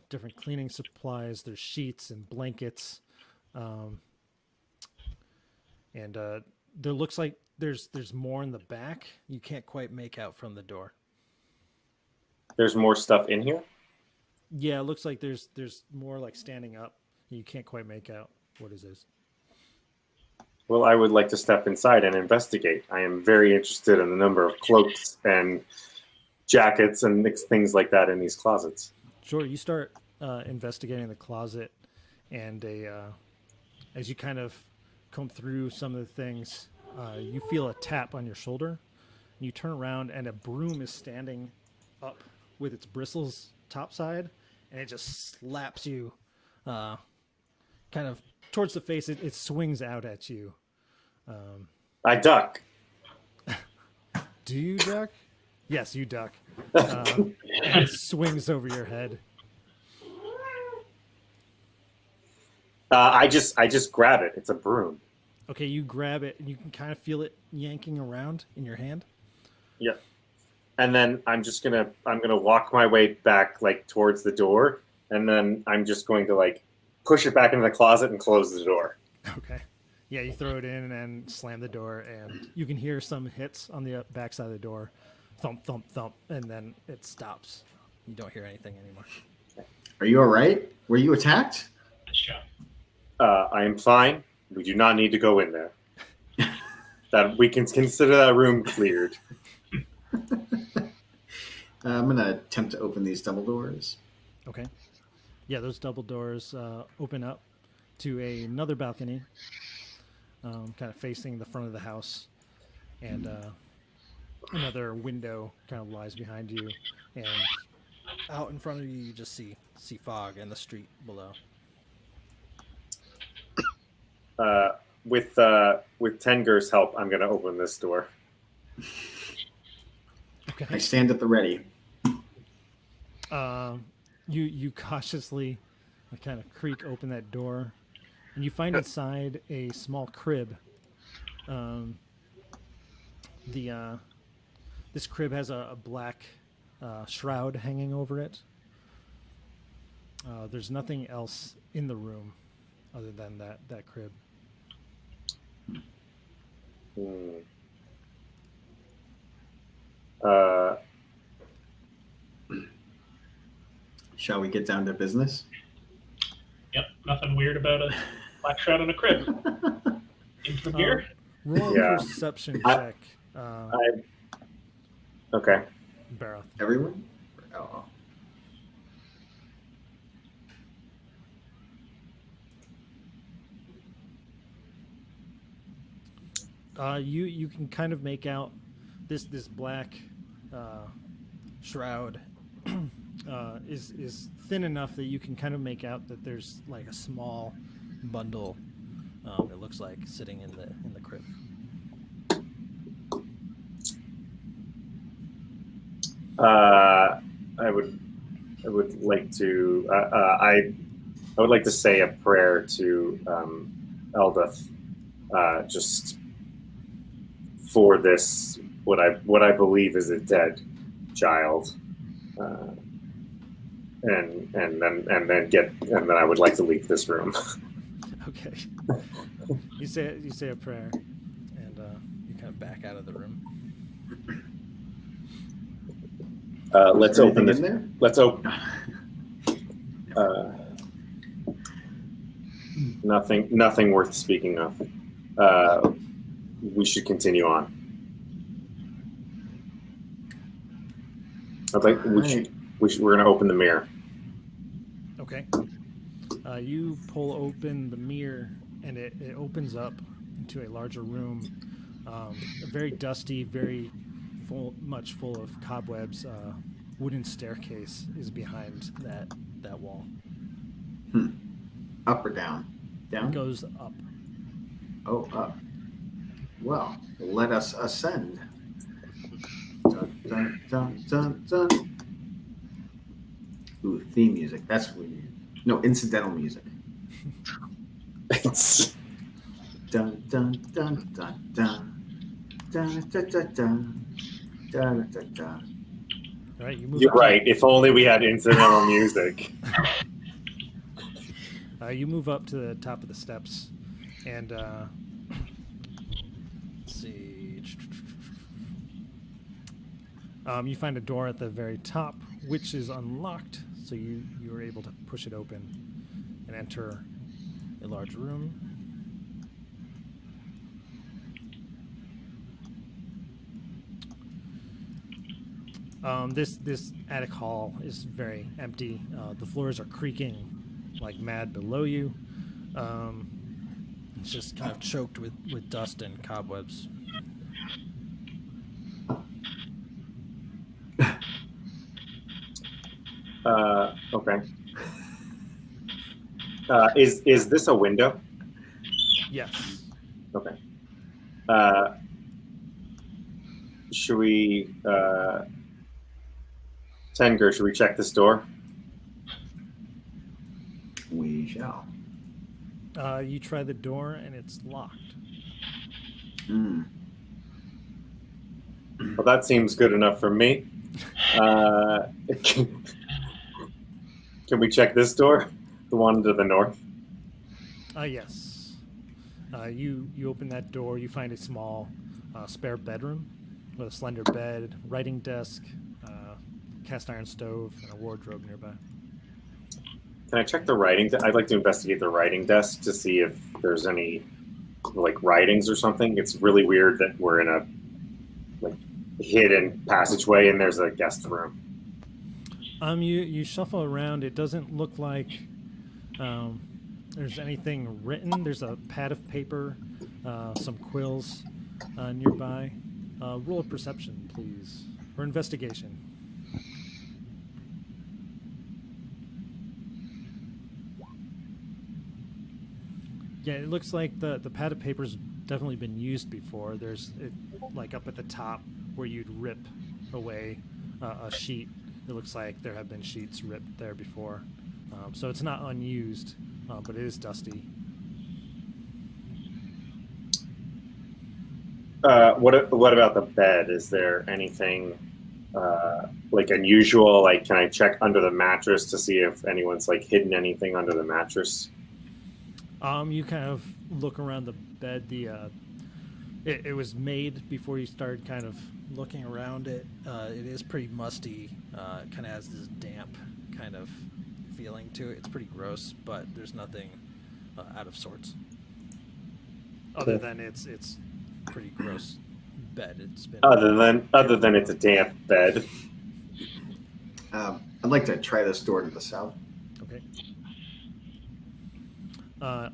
different cleaning supplies. There's sheets and blankets, and there looks like there's more in the back. You can't quite make out from the door. There's more stuff in here. Yeah, it looks like there's more like standing up. You can't quite make out what it is. Well, I would like to step inside and investigate. I am very interested in the number of cloaks and jackets and things like that in these closets. Sure, you start investigating the closet, and as you kind of comb through some of the things, you feel a tap on your shoulder. You turn around, and a broom is standing up with its bristles topside, and it just slaps you kind of towards the face. It swings out at you. I duck. Do you duck? Yes, you duck. And it swings over your head. I just grab it. It's a broom. Okay, you grab it, and you can kind of feel it yanking around in your hand. Yep. And then I'm gonna walk my way back like towards the door, and then I'm just going to like push it back into the closet and close the door. Okay. Yeah, you throw it in and slam the door, and you can hear some hits on the backside of the door. Thump, thump, thump, and then it stops. You don't hear anything anymore. Are you all right? Were you attacked? Nice job. I am fine. We do not need to go in there. That we can consider that room cleared. I'm going to attempt to open these double doors. Okay. Yeah, those double doors open up to another balcony, kind of facing the front of the house, and another window kind of lies behind you, and out in front of you, you just see fog and the street below. With Tenger's help, I'm going to open this door. Okay. I stand at the ready. You cautiously kind of creak open that door, and you find inside a small crib. This crib has a black shroud hanging over it. There's nothing else in the room other than that crib. Shall we get down to business? Yep, nothing weird about a black shroud in a crib. In from here. Roll a perception check, Okay. Barroth. Everyone? Oh. You can kind of make out this black shroud is thin enough that you can kind of make out that there's like a small bundle. It looks like sitting in the crib. I would like to I would like to say a prayer to Eldeth, just for this what I believe is a dead child, and then I would like to leave this room. Okay. You say a prayer, and you kind of back out of the room. Let's open this. There? Let's open. Nothing worth speaking of. We should continue on. We're going to open the mirror. Okay. You pull open the mirror, and it opens up into a larger room. A very dusty, very much full of cobwebs. Wooden staircase is behind that wall. Up or down? Down? It goes up. Oh, up. Well, let us ascend. Dun, dun, dun, dun, dun. Ooh, theme music. That's what we need. No, incidental music. It's Dun, dun, dun, dun, dun. Dun, dun, dun, dun. Dun, dun, dun. All right, you move. you're up to- right. If only we had incidental music. You move up to the top of the steps, and let's see. You find a door at the very top, which is unlocked, so you are able to push it open and enter a large room. This attic hall is very empty. The floors are creaking like mad below you. It's just kind of choked with dust and cobwebs. Okay. Is this a window? Yes. Okay. Should we, Tenger, should we check this door? We shall. You try the door and it's locked. Mm. Well, that seems good enough for me. Can we check this door? The one to the north? Yes. You open that door. You find a small spare bedroom with a slender bed, writing desk, cast iron stove, and a wardrobe nearby. Can I check the writing? I'd like to investigate the writing desk to see if there's any like writings or something. It's really weird that we're in a like hidden passageway and there's a guest room. You shuffle around. It doesn't look like there's anything written. There's a pad of paper, some quills nearby. Roll a perception, please, or investigation. Yeah, it looks like the pad of paper's definitely been used before. There's like up at the top where you'd rip away a sheet. It looks like there have been sheets ripped there before. So it's not unused, but it is dusty. What about the bed? Is there anything like unusual? Like, can I check under the mattress to see if anyone's like hidden anything under the mattress? You kind of look around the bed. It was made before you started kind of looking around it. It is pretty musty. It kind of has this damp kind of feeling to it. It's pretty gross, but there's nothing out of sorts. Other than it's pretty gross bed. It's been Other than it's a damp bed. I'd like to try this door to the south. okay.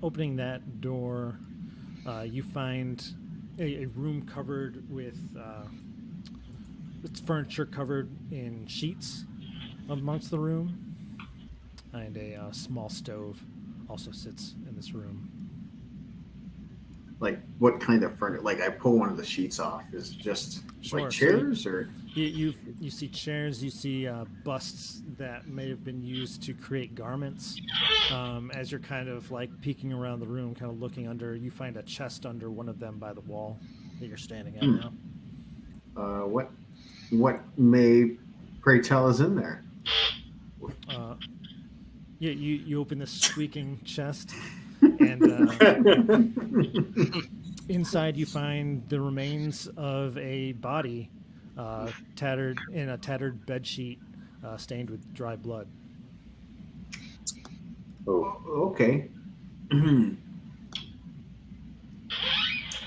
Opening that door, you find a room covered with its furniture covered in sheets amongst the room, and a small stove also sits in this room. Like, what kind of furniture? Like, I pull one of the sheets off. Is it just Sure, like so chairs or? You see chairs, you see busts that may have been used to create garments. As you're kind of like peeking around the room, kind of looking under, you find a chest under one of them by the wall that you're standing at now. What may, pray tell, is in there? You open this squeaking chest, and inside you find the remains of a body, tattered in a tattered bed sheet, stained with dry blood. Oh, Okay.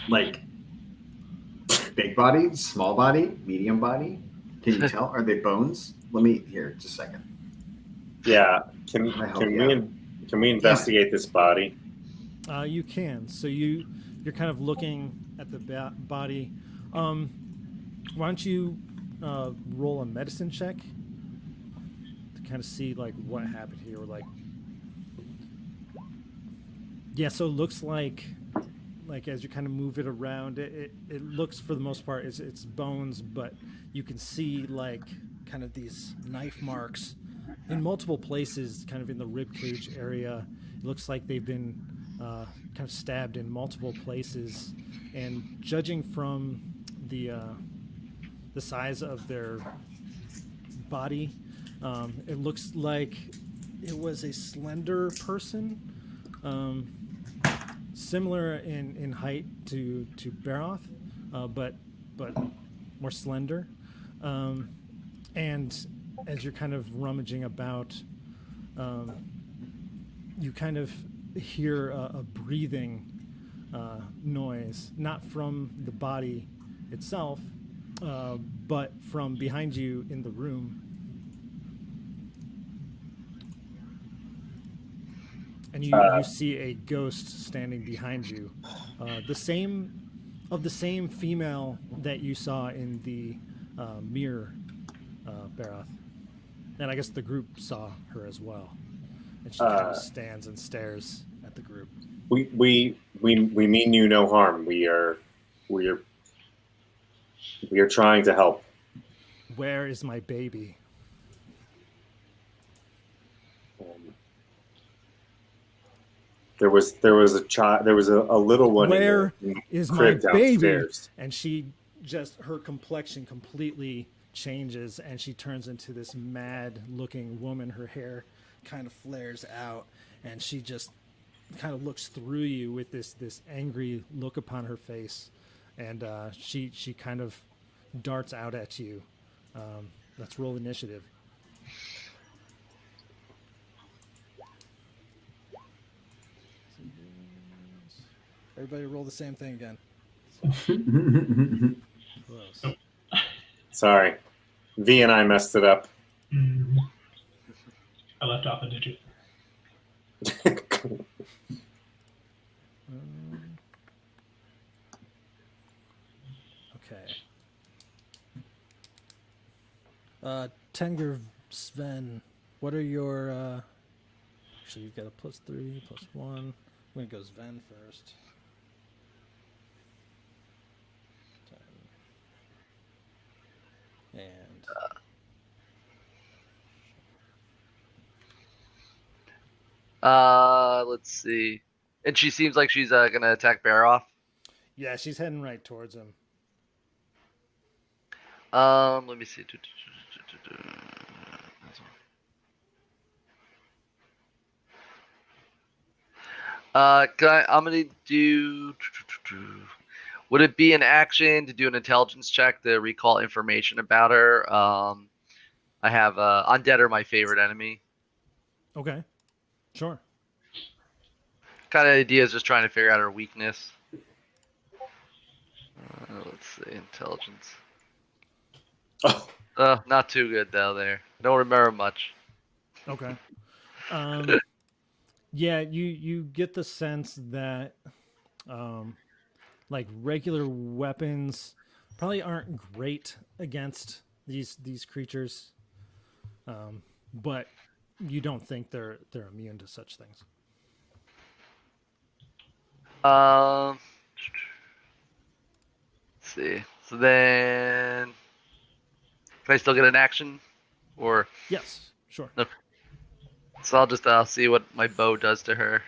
Like, big body, small body, medium body? Can you tell? Are they bones? Let me, here, just a second. yeah. Can I hope, can we investigate this body? You can. So you're kind of looking at the body. Why don't you roll a medicine check to kind of see like what happened here? Like Yeah, so it looks like as you kind of move it around, it looks for the most part it's bones, but you can see like kind of these knife marks in multiple places, kind of in the rib cage area. It looks like they've been kind of stabbed in multiple places, and judging from the size of their body, it looks like it was a slender person. Similar in height to Baroth, but more slender. And as you're kind of rummaging about, you kind of hear a breathing noise, not from the body itself, but from behind you in the room. And you see a ghost standing behind you, the same female that you saw in the mirror, Baroth. And I guess the group saw her as well. And she kind of stands and stares at the group. We mean you no harm. We are trying to help. Where is my baby? There was a child. There was a little one. Where in the is my crib baby? downstairs. And she just, her complexion completely changes, and she turns into this mad-looking woman. Her hair kind of flares out, and she just kind of looks through you with this angry look upon her face, and she kind of darts out at you. Let's roll initiative. Everybody roll the same thing again. Close. Sorry, V and I messed it up. I left off a digit. Okay. Tenger, Sven, what are your... Actually, you've got a +3, +1. I'm going to go Sven first. 10. And let's see. And she seems like she's gonna attack Baroff. Yeah, she's heading right towards him. Let me see. I'm gonna do. Would it be an action to do an intelligence check to recall information about her? I have undead are my favorite enemy. Okay, sure. Kind of idea is just trying to figure out her weakness. Let's see, intelligence. Oh, Not too good though. There, don't remember much. Okay. Yeah, you get the sense that like regular weapons probably aren't great against these creatures, but you don't think they're immune to such things. Let's see. So then, can I still get an action, or? Yes, sure. No. So I'll just see what my bow does to her.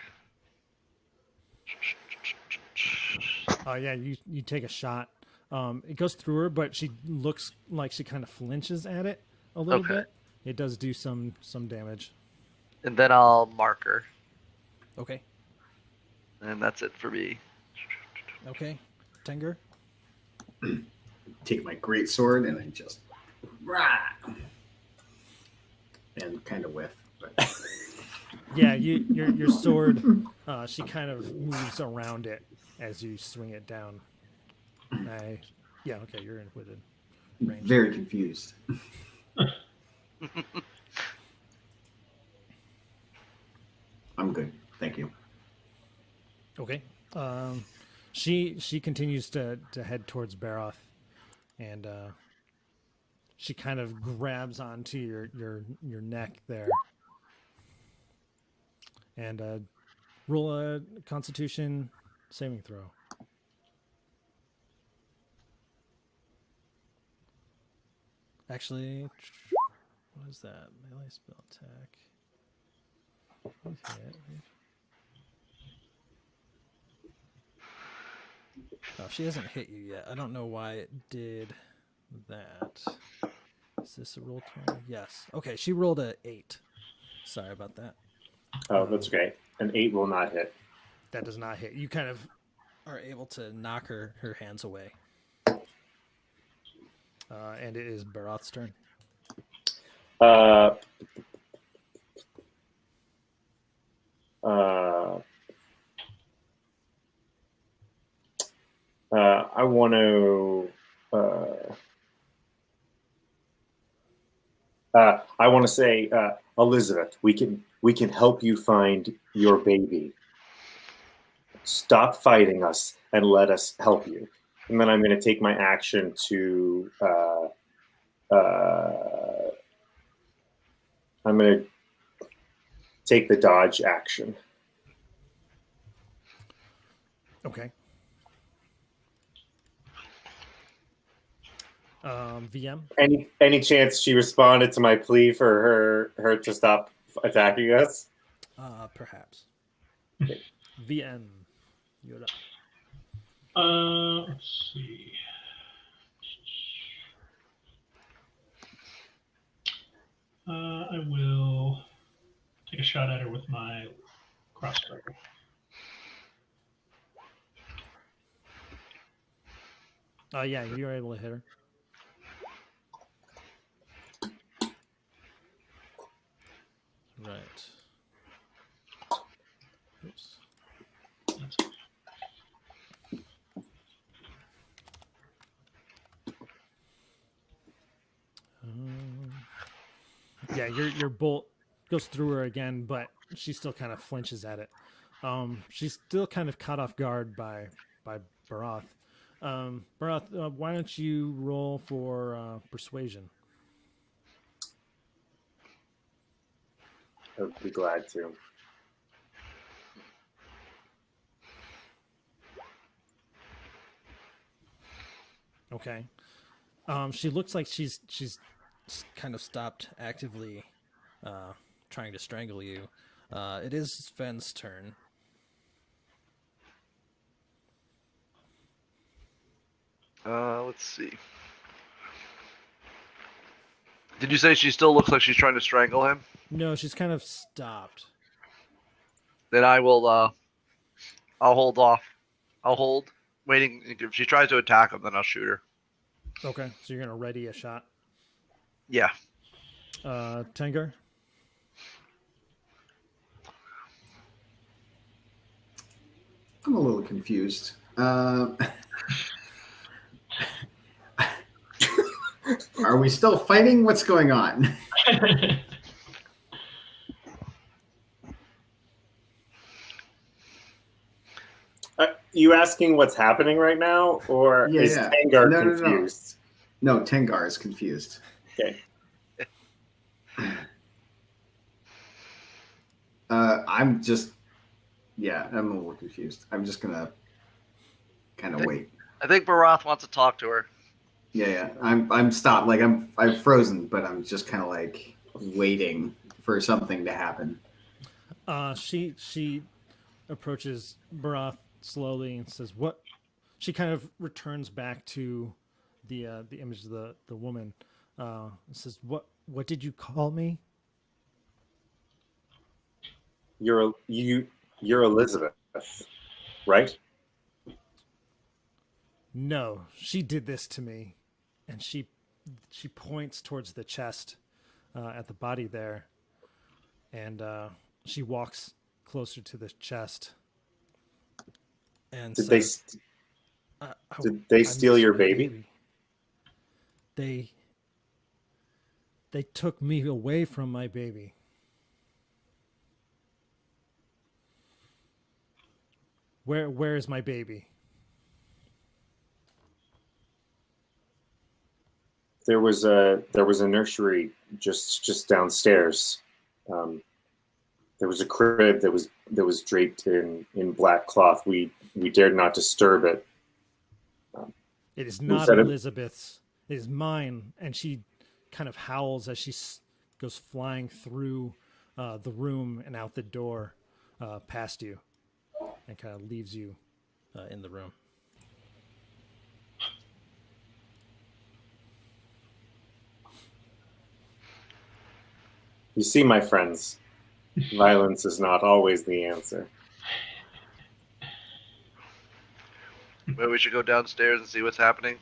Yeah, you take a shot. It goes through her, but she looks like she kind of flinches at it a little Okay. bit. It does do some damage. And then I'll mark her. Okay. And that's it for me. Okay. Tenger? Take my great sword and I just rah, and kind of whiff. But Yeah, your sword, she kind of moves around it as you swing it down. Yeah, okay, you're in within range. very confused. I'm good, thank you. Okay. She continues to head towards Baroth, and she kind of grabs onto your neck there, and Roll a Constitution saving throw. Actually, what is that? Melee spell attack. We've hit. Oh, she hasn't hit you yet. I don't know why it did that. Is this a roll 20? Yes. Okay, she rolled a 8. Sorry about that. Oh, that's okay. An 8 will not hit. That does not hit. You kind of are able to knock her hands away. And it is Barath's turn. I want to. I want to say, Elizabeth, we can help you find your baby. Stop fighting us and let us help you. And then I'm going to take my action to. I'm going to take the dodge action. Okay. VM. Any chance she responded to my plea for her to stop attacking us? Perhaps. VM. You're up. Let's see. I will take a shot at her with my crossbow. Yeah, you were able to hit her. Right. Oops. That's Yeah, your bolt goes through her again, but she still kind of flinches at it. She's still kind of caught off guard by Barath. Barath, why don't you roll for persuasion? I would be glad to. Okay. She looks like she's kind of stopped actively trying to strangle you. It is Sven's turn. Let's see. Did you say she still looks like she's trying to strangle him? No, she's kind of stopped. Then I will. I'll hold off. I'll hold, waiting. If she tries to attack him, then I'll shoot her. Okay, so you're gonna ready a shot. Yeah. Tengar. I'm a little confused. Are we still fighting? What's going on? You asking what's happening right now, or is Tengar confused? No, Tengar is confused. Okay. I'm just, I'm a little confused. I'm just gonna kind of wait. I think Barath wants to talk to her. Yeah. I'm stopped. Like I've frozen, but I'm just kind of like waiting for something to happen. She approaches Barath slowly and says, "What?" She kind of returns back to the image of the woman. And says, "What did you call me?" You're Elizabeth, right? No, she did this to me, and she points towards the chest at the body there, and she walks closer to the chest. And Did says, they steal your baby? They took me away from my baby. Where is my baby? There was a nursery just downstairs. There was a crib that was draped in black cloth. We dared not disturb it. It is Who not said it? Elizabeth's. It is mine. And she kind of howls as she goes flying through the room and out the door past you and kind of leaves you in the room. You see, my friends, violence is not always the answer. Maybe we should go downstairs and see what's happening.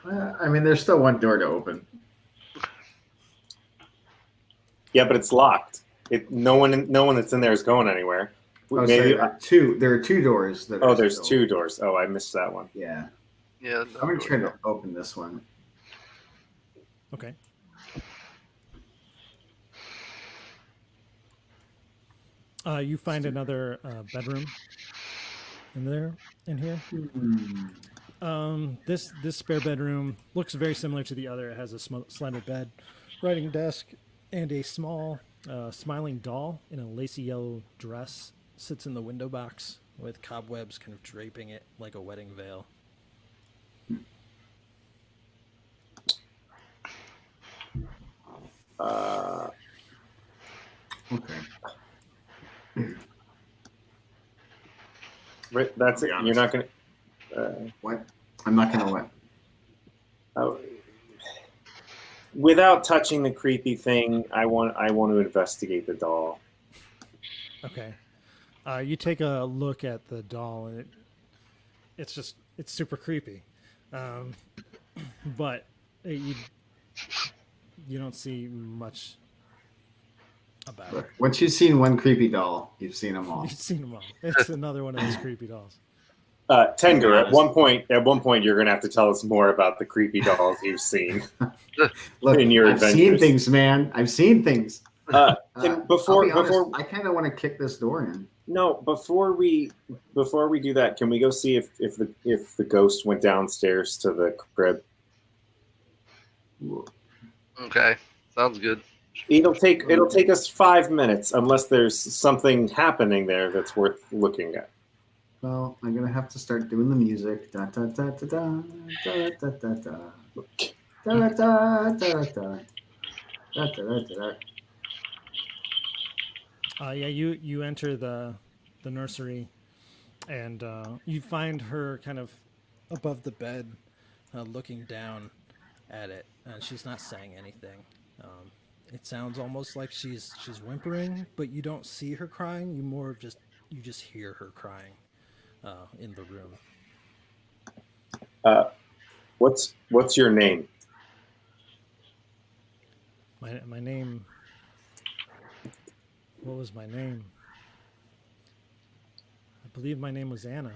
I mean, there's still one door to open. Yeah, but it's locked. No one that's in there is going anywhere. Oh, Maybe. sorry, there are two doors. That Oh, are there's still- two doors. Oh, I missed that one. Yeah. Yeah. I'm going to try to open this one. Okay. You find another bedroom in here. This spare bedroom looks very similar to the other. It has a slender bed, writing desk, and a small smiling doll in a lacy yellow dress sits in the window box with cobwebs kind of draping it like a wedding veil. Okay. Right, that's it. I'll be You're not honest. gonna. What? I'm not going to what? Oh, without touching the creepy thing, I want to investigate the doll. Okay. You take a look at the doll, and it's super creepy. But you don't see much about it. Look, once you've seen one creepy doll, you've seen them all. You've seen them all. It's another one of those creepy dolls. Tenger, at one point, you're gonna have to tell us more about the creepy dolls you've seen. Look, In your I've seen adventures. things, man. I've seen things. Before, I'll be honest, I kind of want to kick this door in. no, before we do that, can we go see if the ghost went downstairs to the crib? Okay. Sounds good. It'll take us 5 minutes, unless there's something happening there that's worth looking at. Well, I'm gonna have to start doing the music. Da da da da da da da da da da da da da da da da. Yeah, you enter the nursery, and you find her kind of above the bed, looking down at it, and she's not saying anything. It sounds almost like she's whimpering, but you don't see her crying. You just hear her crying in the room. What's your name? My name. What was my name? I believe my name was Anna.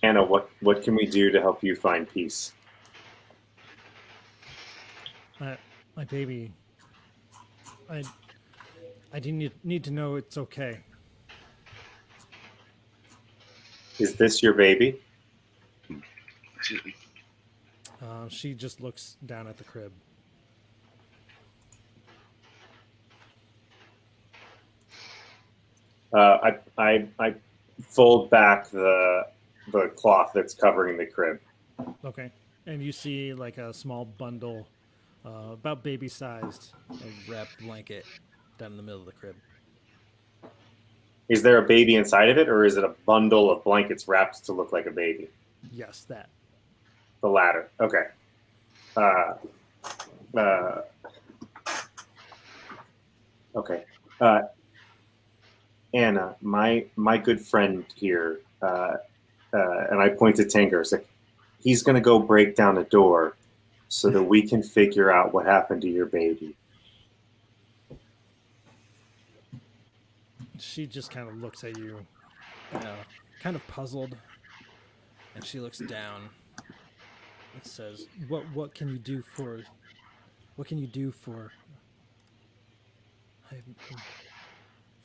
Anna, what can we do to help you find peace? My baby. I do need to know it's okay. Is this your baby? Excuse me. She just looks down at the crib. I fold back the cloth that's covering the crib. Okay. And you see like a small bundle, about baby sized, a wrapped blanket down in the middle of the crib. Is there a baby inside of it, or is it a bundle of blankets wrapped to look like a baby? Yes, that. The latter. Okay. Okay. Anna, my good friend here, and I point to Tanger. It's like, he's going to go break down a door so that we can figure out what happened to your baby. She just kind of looks at you, kind of puzzled, and she looks down and says, "What can you do for? What can you do for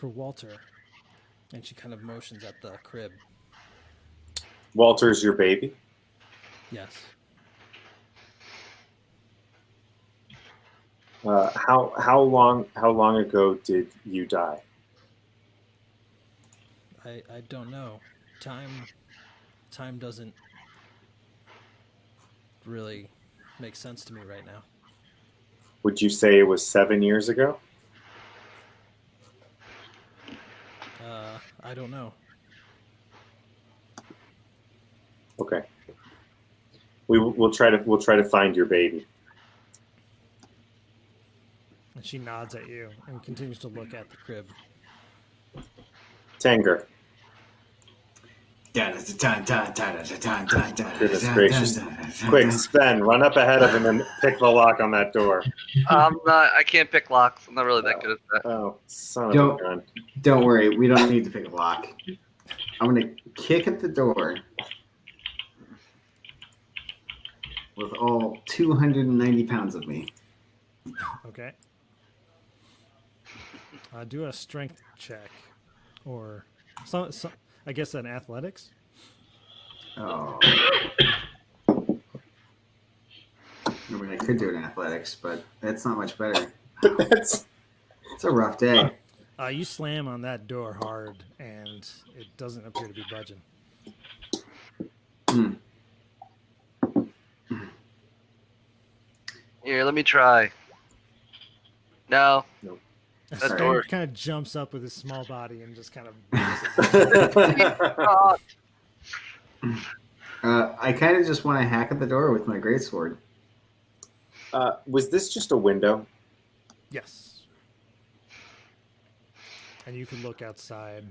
Walter?" And she kind of motions at the crib. Walter's your baby? Yes. How long ago did you die? I don't know. Time doesn't really make sense to me right now. Would you say it was 7 years ago? I don't know. Okay. We'll try to find your baby. And she nods at you and continues to look at the crib. Tanger. Goodness Goodness gracious. Quick, Sven, run up ahead of him and pick the lock on that door. I can't pick locks. I'm not really that good at that. Oh, son of a gun. Don't worry, we don't need to pick a lock. I'm gonna kick at the door with all 290 pounds of me. Okay. Do a strength check, or some I guess an athletics. Oh. I mean, I could do it in athletics, but that's not much better. That's It's a rough day. You slam on that door hard, and it doesn't appear to be budging. Here, let me try. No. Nope. That Sven door. kind of jumps up with his small body and just kind of. Oh, I kind of just want to hack at the door with my greatsword. Was this just a window? Yes. And you can look outside.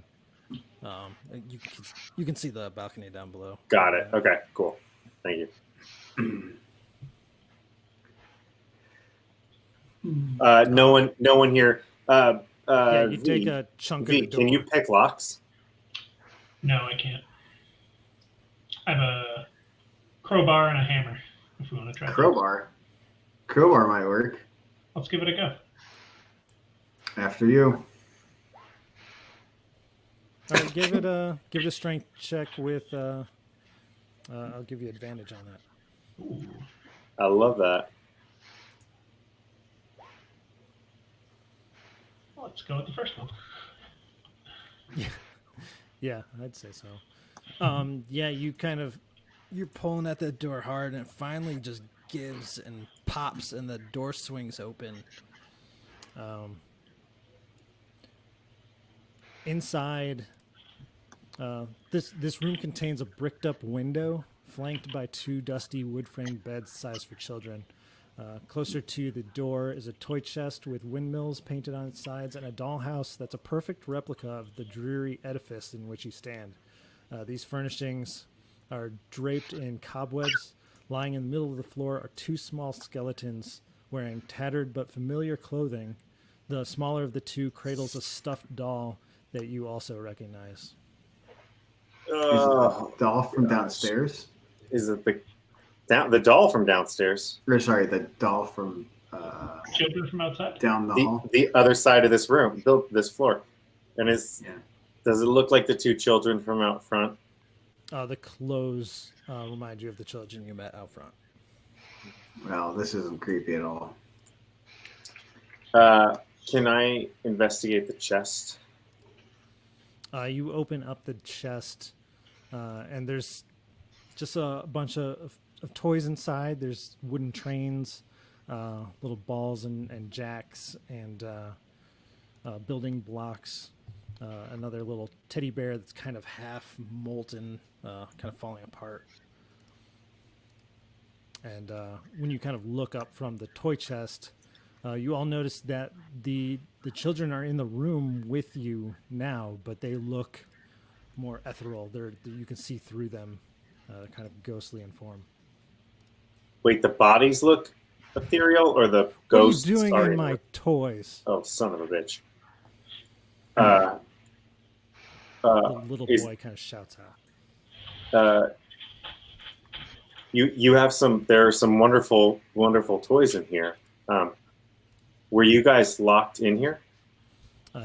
You can see the balcony down below. Got it. Okay, cool. Thank you. No one here. Yeah, you take V, a chunk V, of the door. can you pick locks? No, I can't. I have a crowbar and a hammer. If we want to try. Crowbar might work. Let's give it a go. After you. All right, give it a strength check with. I'll give you advantage on that. Ooh. I love that. Let's go with the first one. Yeah, I'd say so. Yeah, you're pulling at the door hard, and it finally just gives and pops, and the door swings open. Inside, this room contains a bricked up window flanked by two dusty wood-framed beds sized for children. Closer to the door is a toy chest with windmills painted on its sides and a dollhouse that's a perfect replica of the dreary edifice in which you stand. These furnishings are draped in cobwebs. Lying in the middle of the floor are two small skeletons wearing tattered but familiar clothing. The smaller of the two cradles a stuffed doll that you also recognize. Is it the doll from downstairs? Is it the doll from downstairs? Or sorry, the doll from Children from outside. down the hall? The other side of this room, this floor. And does it look like the two children from out front? The clothes remind you of the children you met out front. Well, this isn't creepy at all. Can I investigate the chest? You open up the chest, and there's just a bunch of toys inside. There's wooden trains, little balls and jacks, and building blocks. Another little teddy bear that's kind of half molten, kind of falling apart. And when you kind of look up from the toy chest, you all notice that the children are in the room with you now, but they look more ethereal. You can see through them, kind of ghostly in form. Wait, the bodies look ethereal, or the ghosts? What are you doing are in my toys? Oh, son of a bitch! The little boy kind of shouts out. You have some. There are some wonderful toys in here. Were you guys locked in here?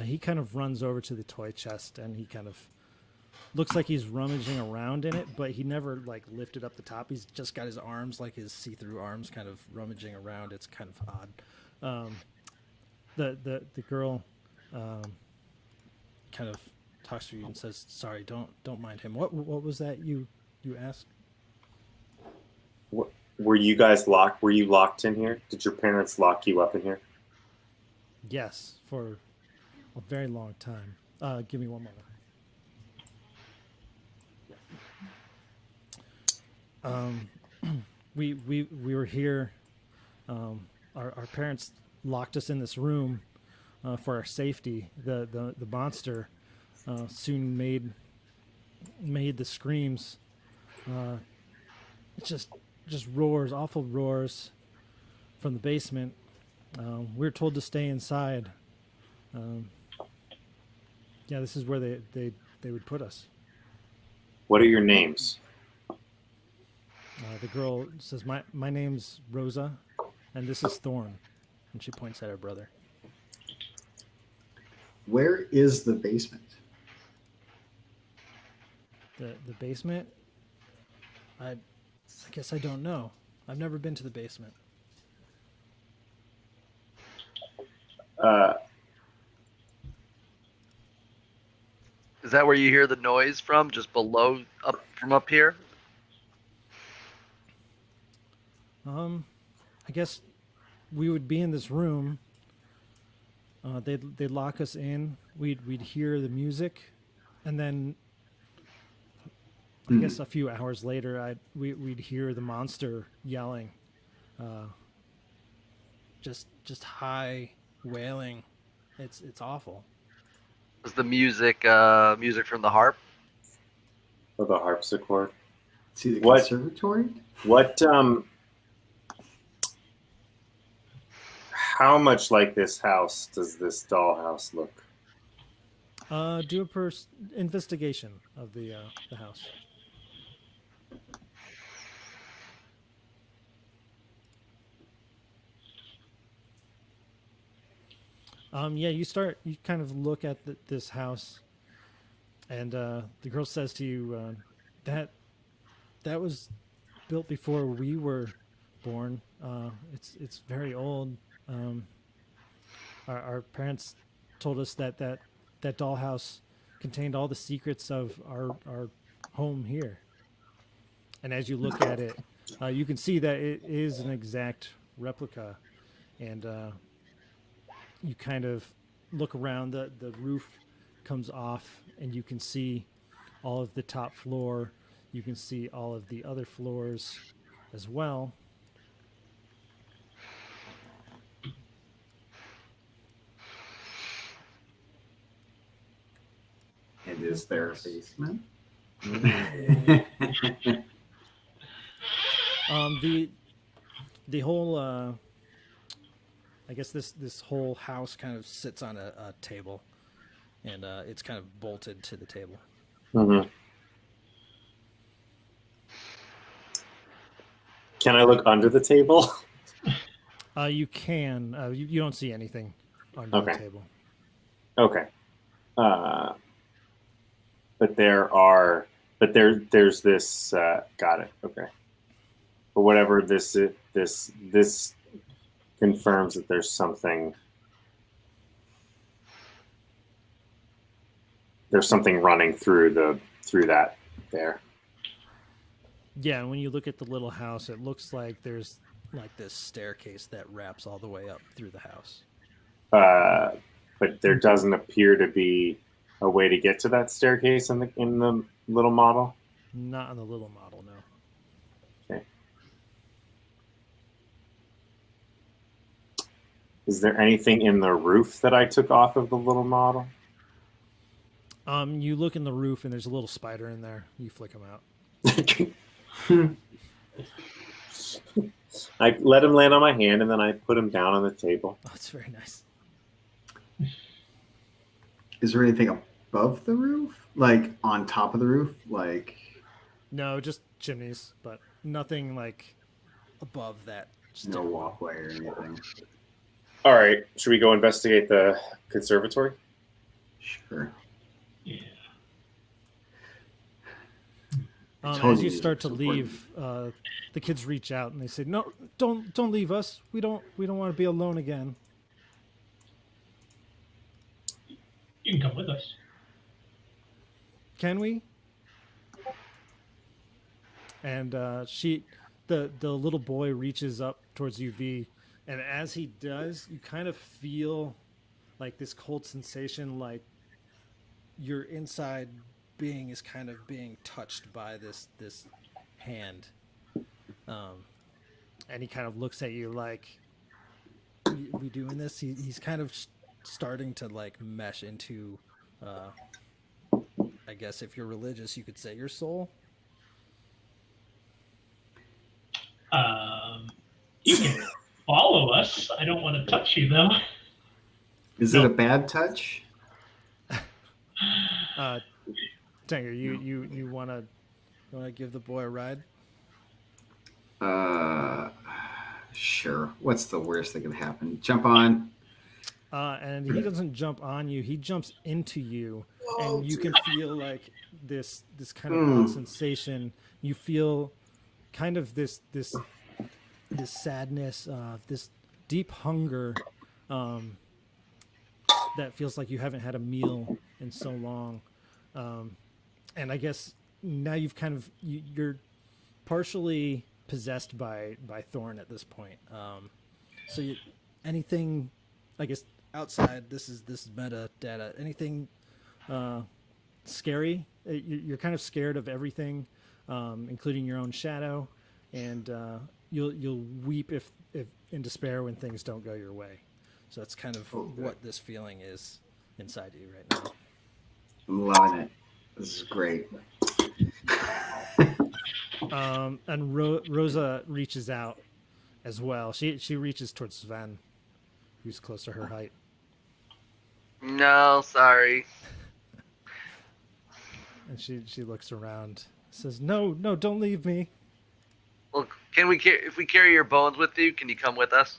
He kind of runs over to the toy chest, and he kind of looks like he's rummaging around in it, but he never lifted up the top. He's just got his arms, his see-through arms, kind of rummaging around. It's kind of The girl kind of talks to you and says, "Sorry, don't mind him." What was that you asked? Were you guys locked? Were you locked in here? Did your parents lock you up in here? Yes, for a very long time. Give me one moment. We were here. Our parents locked us in this room for our safety. The monster soon made the screams. It just roars, awful roars from the basement. We were told to stay inside. Yeah, this is where they would put us. What are your names? The girl says, my name's Rosa, and this is Thorn. And she points at her brother. Where is the basement? The basement? I guess I don't know. I've never been to the basement. Is that where you hear the noise from? Just below, up here? I guess we would be in this room. They'd lock us in. We'd hear the music, and then I guess a few hours later, we'd hear the monster yelling, just high wailing. It's awful. Was the music music from the harp? Or the harpsichord? See the What? conservatory? What? How much like this house does this dollhouse look? Do a investigation of the house. Yeah, you kind of look at this house, and the girl says to you, that was built before we were born. It's very old. Our parents told us that dollhouse contained all the secrets of our home here. And as you look at it, you can see that it is an exact replica, and you kind of look around. The roof comes off, and you can see all of the top floor. You can see all of the other floors as well. And is there a basement? The whole I guess this whole house kind of sits on a table, and it's kind of bolted to the table. Mm-hmm. Can I look under the table? You can. You don't see anything under the table. Okay. But there's this. Got it. Okay. But whatever this confirms that there's something. There's something running through that there. Yeah, and when you look at the little house, it looks like there's like this staircase that wraps all the way up through the house. But there doesn't appear to be a way to get to that staircase in the little model. Not on the little model, no. Okay. Is there anything in the roof that I took off of the little model? You look in the roof, and there's a little spider in there. You flick him out. I let him land on my hand, and then I put him down on the table. Oh, that's very nice. Is there anything above the roof? Like on top of the roof? Like No, just chimneys, but nothing like above that. no walkway or anything? All right, should we go investigate the conservatory? Sure. Yeah. As you start to leave, the kids reach out and they say, "No, don't leave us. We don't want to be alone again." You can come with us. Can we? And the little boy reaches up towards you, V, and as he does, you kind of feel like this cold sensation, like your inside being is kind of being touched by this hand. And he kind of looks at you like, we doing this? He's kind of starting to like mesh into, I guess if you're religious, you could say your soul. You can follow us. I don't want to touch you, though. Is it a bad touch? Tanger, you wanna give the boy a ride? Sure. What's the worst that could happen? Jump on. And he doesn't jump on you; he jumps into you, and you can feel like this kind of odd sensation. You feel kind of this sadness, this deep hunger, that feels like you haven't had a meal in so long. And I guess now you're partially possessed by Thorn at this point. So anything, I guess, outside, this is meta data, anything scary? You're kind of scared of everything, including your own shadow, and you'll weep if in despair when things don't go your way. So that's kind of what this feeling is inside you right now. I'm loving it. This is great. And Rosa reaches out as well. She reaches towards Sven, who's close to her height. No, sorry. And she looks around, says, "No, don't leave me." Well, if we carry your bones with you, can you come with us?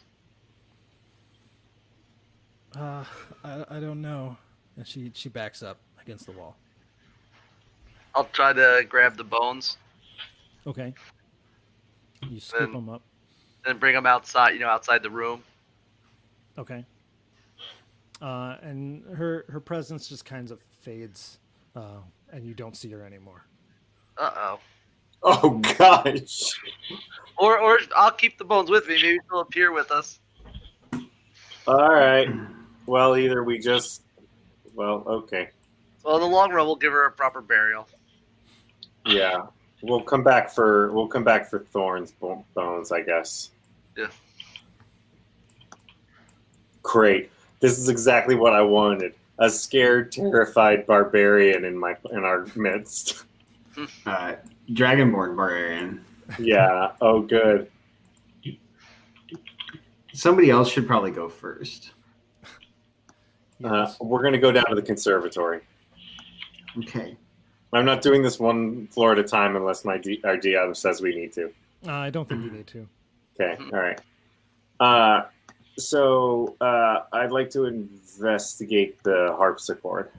I don't know. And she backs up against the wall. I'll try to grab the bones Okay. You scoop them up. and bring them outside. Outside the room. Okay. And her presence just kind of fades, and you don't see her anymore. Uh-oh. Oh gosh. Or I'll keep the bones with me. Maybe she'll appear with us. All right. Well, either we just. Well, okay. Well, in the long run, we'll give her a proper burial. Yeah, we'll come back for Thorn's bones, I guess. Yeah. Great. This is exactly what I wanted. A scared, terrified barbarian in our midst. Dragonborn barbarian. Yeah. Oh, good. Somebody else should probably go first. Yes. We're gonna go down to the conservatory. Okay. I'm not doing this one floor at a time unless our DM says we need to. I don't think you need to. Okay. All right. So I'd like to investigate the harpsichord.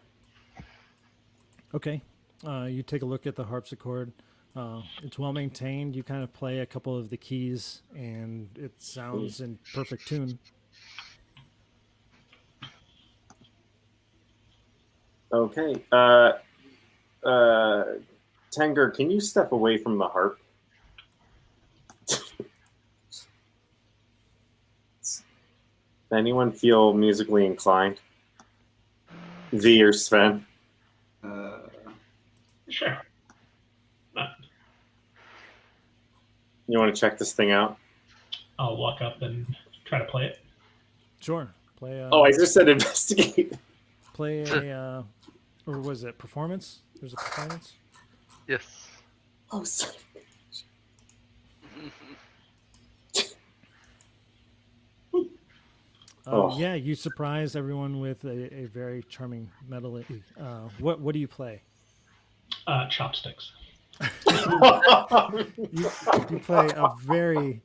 Okay. You take a look at the harpsichord. It's well maintained. You kind of play a couple of the keys, and it sounds in perfect tune. Okay. Tenger, can you step away from the harp? Anyone feel musically inclined? V or Sven? Sure. You want to check this thing out? I'll walk up and try to play it. Sure. Play. I just said investigate. Play a. Or was it performance? There's a performance. Yes. Oh, sorry. Yeah, you surprise everyone with a very charming melody. What do you play? Chopsticks. You play a very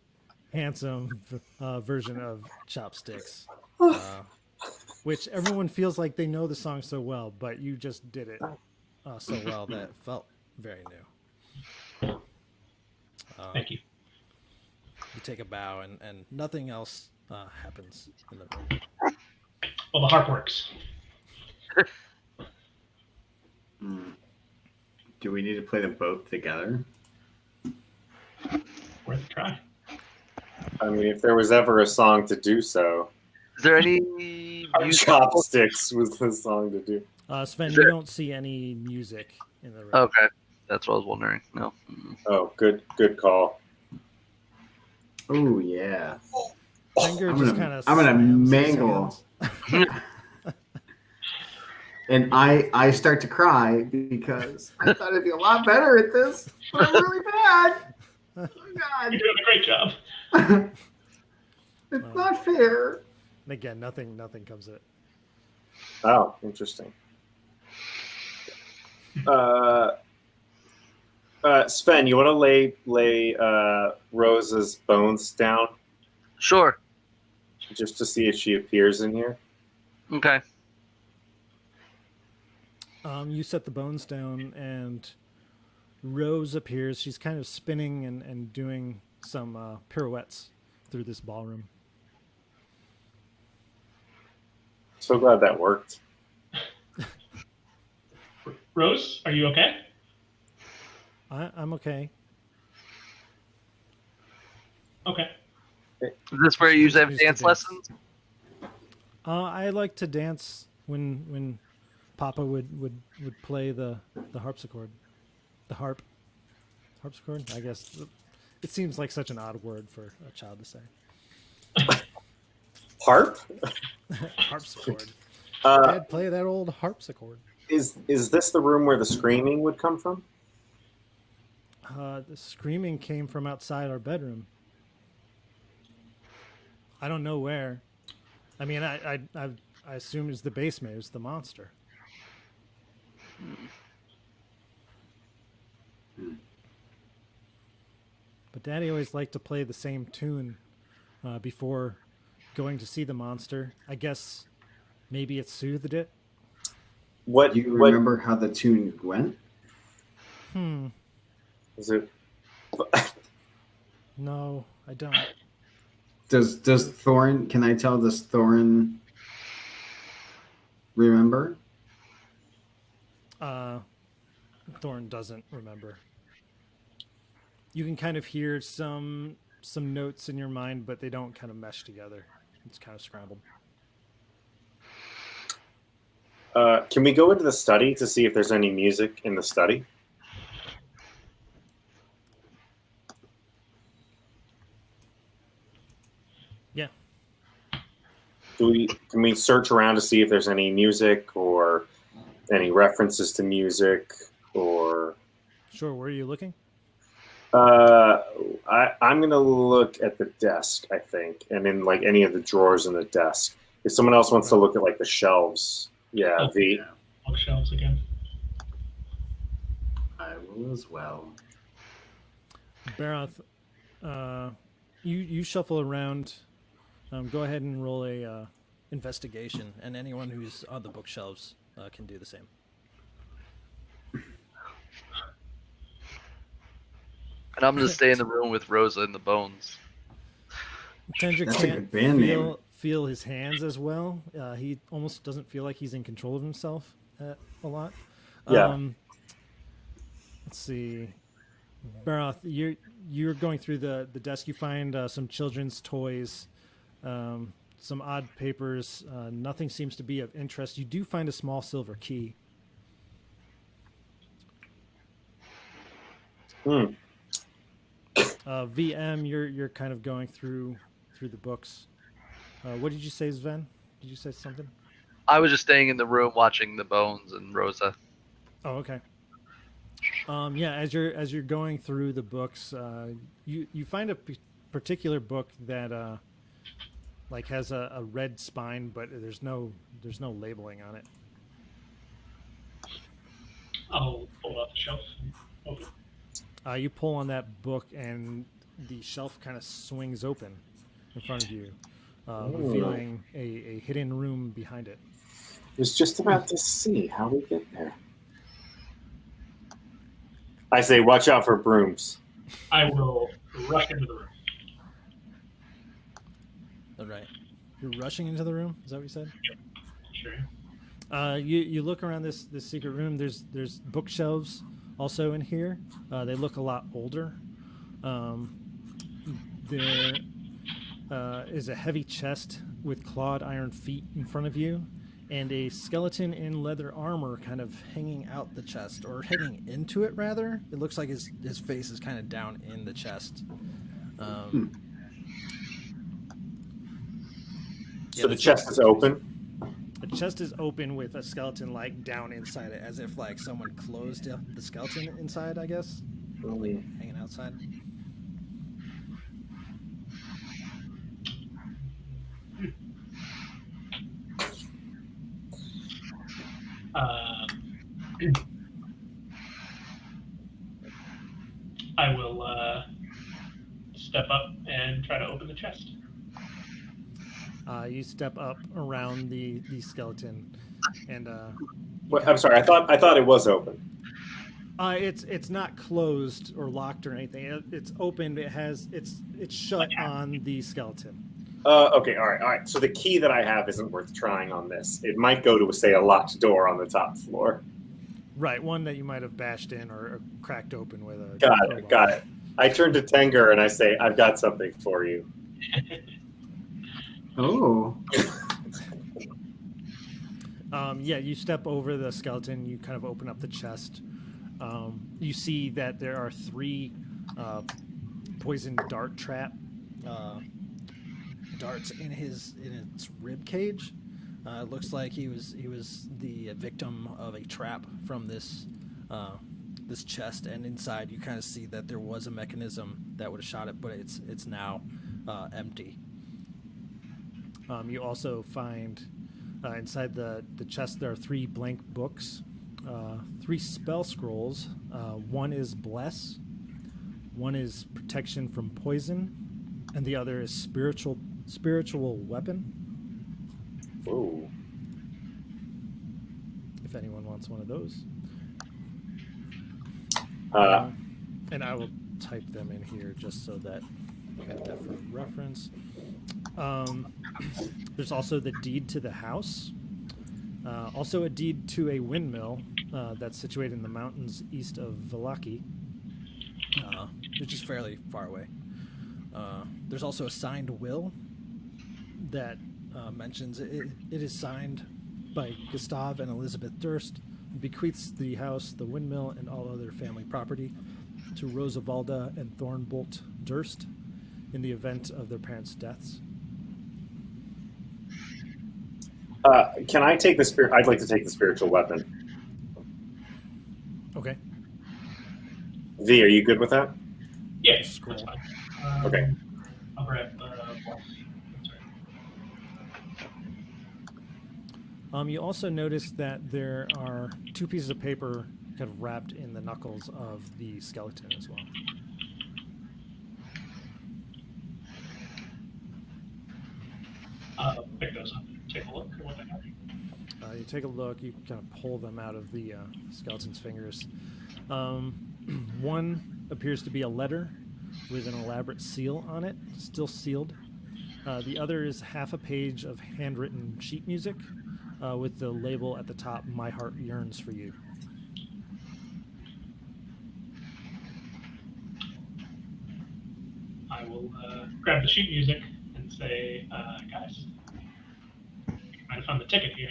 handsome version of Chopsticks, which everyone feels like they know the song so well, but you just did it so well that it felt very new. Thank you. You take a bow, and nothing else happens in the room. Well, the harp works. Do we need to play them both together? Worth a try. I mean, if there was ever a song to do so, Is there any music? Chopsticks was the song to do. Sven, you don't see any music in the room. Okay, that's what I was wondering. No. Oh, good call. Oh yeah. Finger just kind of. I'm gonna mangle. And I start to cry because I thought I'd be a lot better at this, but I'm really bad. Oh God. You're doing a great job. It's not fair. And again, nothing comes of it. Oh, interesting. Sven, you want to lay Rosa's bones down Sure. just to see if she appears in here? Okay. You set the bones down, and Rose appears. She's kind of spinning and doing some pirouettes through this ballroom. So glad that worked. Rose, are you okay? I'm okay. Okay. Is this where you usually have Used to dance dance. lessons? I like to dance when Papa would play the harpsichord, the harpsichord. I guess it seems like such an odd word for a child to say. Harp? Harpsichord. Uh, Dad, play that old harpsichord. is this the room where the screaming would come from? The screaming came from outside our bedroom. I don't know where. I mean, I assume it's the basement. It was the monster. But Daddy always liked to play the same tune before going to see the monster. I guess maybe it soothed it. What Do you remember how the tune went? is it? No, I don't. Does Thorin? Can I tell? Does Thorin remember? Thorn doesn't remember. You can kind of hear some notes in your mind, but they don't kind of mesh together. It's kind of scrambled. Can we go into the study to see if there's any music in the study? Yeah. Can we search around to see if there's any music or any references to music or? Sure. Where are you looking? I'm gonna look at the desk, I think, and in like any of the drawers in the desk. If someone else wants to look at like the shelves, yeah, V. Bookshelves again. I will as well. Baroth, you shuffle around. Go ahead and roll a investigation, and anyone who's on the bookshelves can do the same. And I'm going to stay in the room with Rosa and the bones. Kendrick That's a can't good band name. feel his hands as well. He almost doesn't feel like he's in control of himself a lot. Yeah. Let's see. Baroth, you're going through the desk. You find some children's toys, some odd papers. Nothing seems to be of interest. You do find a small silver key. VM, you're kind of going through the books. What did you say, Sven? Did you say something? I was just staying in the room watching the bones and Rosa. Oh, okay. Yeah, as you're going through the books, you find a particular book that like has a red spine, but there's no labeling on it. I'll pull out the shelf and open. You pull on that book, and the shelf kind of swings open in front of you, revealing a hidden room behind it. I was just about to see how we get there. I say, watch out for brooms. I will rush into the room. All right. You're rushing into the room. Is that what you said? Sure. You look around this secret room. There's bookshelves also in here. They look a lot older. There is a heavy chest with clawed iron feet in front of you, and a skeleton in leather armor kind of hanging out the chest, or hanging into it rather. It looks like his face is kind of down in the chest. So the chest is open. The chest is open with a skeleton like down inside it, as if like someone closed the skeleton inside, I guess. Like, hanging outside. I will step up and try to open the chest. You step up around the skeleton, and Well, I'm sorry. I thought it was open. it's not closed or locked or anything. It's open. It's shut on the skeleton. Okay. All right. So the key that I have isn't worth trying on this. It might go to say a locked door on the top floor. Right, one that you might have bashed in or cracked open with a. Got it. I turn to Tenger and I say, "I've got something for you." Oh. Yeah, you step over the skeleton. You kind of open up the chest. You see that there are 3 poison dart trap darts in its rib cage. It looks like he was the victim of a trap from this chest, and inside you kind of see that there was a mechanism that would have shot it, but it's now empty. You also find inside the chest there are 3 blank books, 3 spell scrolls. One is Bless, one is Protection from Poison, and the other is Spiritual Weapon. Ooh. If anyone wants one of those. And I will type them in here just so that you got that for reference. There's also the deed to the house. Also a deed to a windmill that's situated in the mountains east of Valaki, which is fairly far away. There's also a signed will that mentions it is signed by Gustav and Elizabeth Durst, bequeaths the house, the windmill, and all other family property to Rosavalda and Thornbolt Durst in the event of their parents' deaths. Can I take the spirit? I'd like to take the spiritual weapon. Okay. V, are you good with that? Yeah, Scroll. that's fine. Okay. I'll grab Bless. You also notice that there are 2 pieces of paper kind of wrapped in the knuckles of the skeleton as well. I'll pick those up and take a look at what they are. You take a look, you kind of pull them out of the skeleton's fingers. One appears to be a letter with an elaborate seal on it, still sealed. The other is half a page of handwritten sheet music with the label at the top, "My Heart Yearns for You." I will grab the sheet music and say, guys, you might have found the ticket here.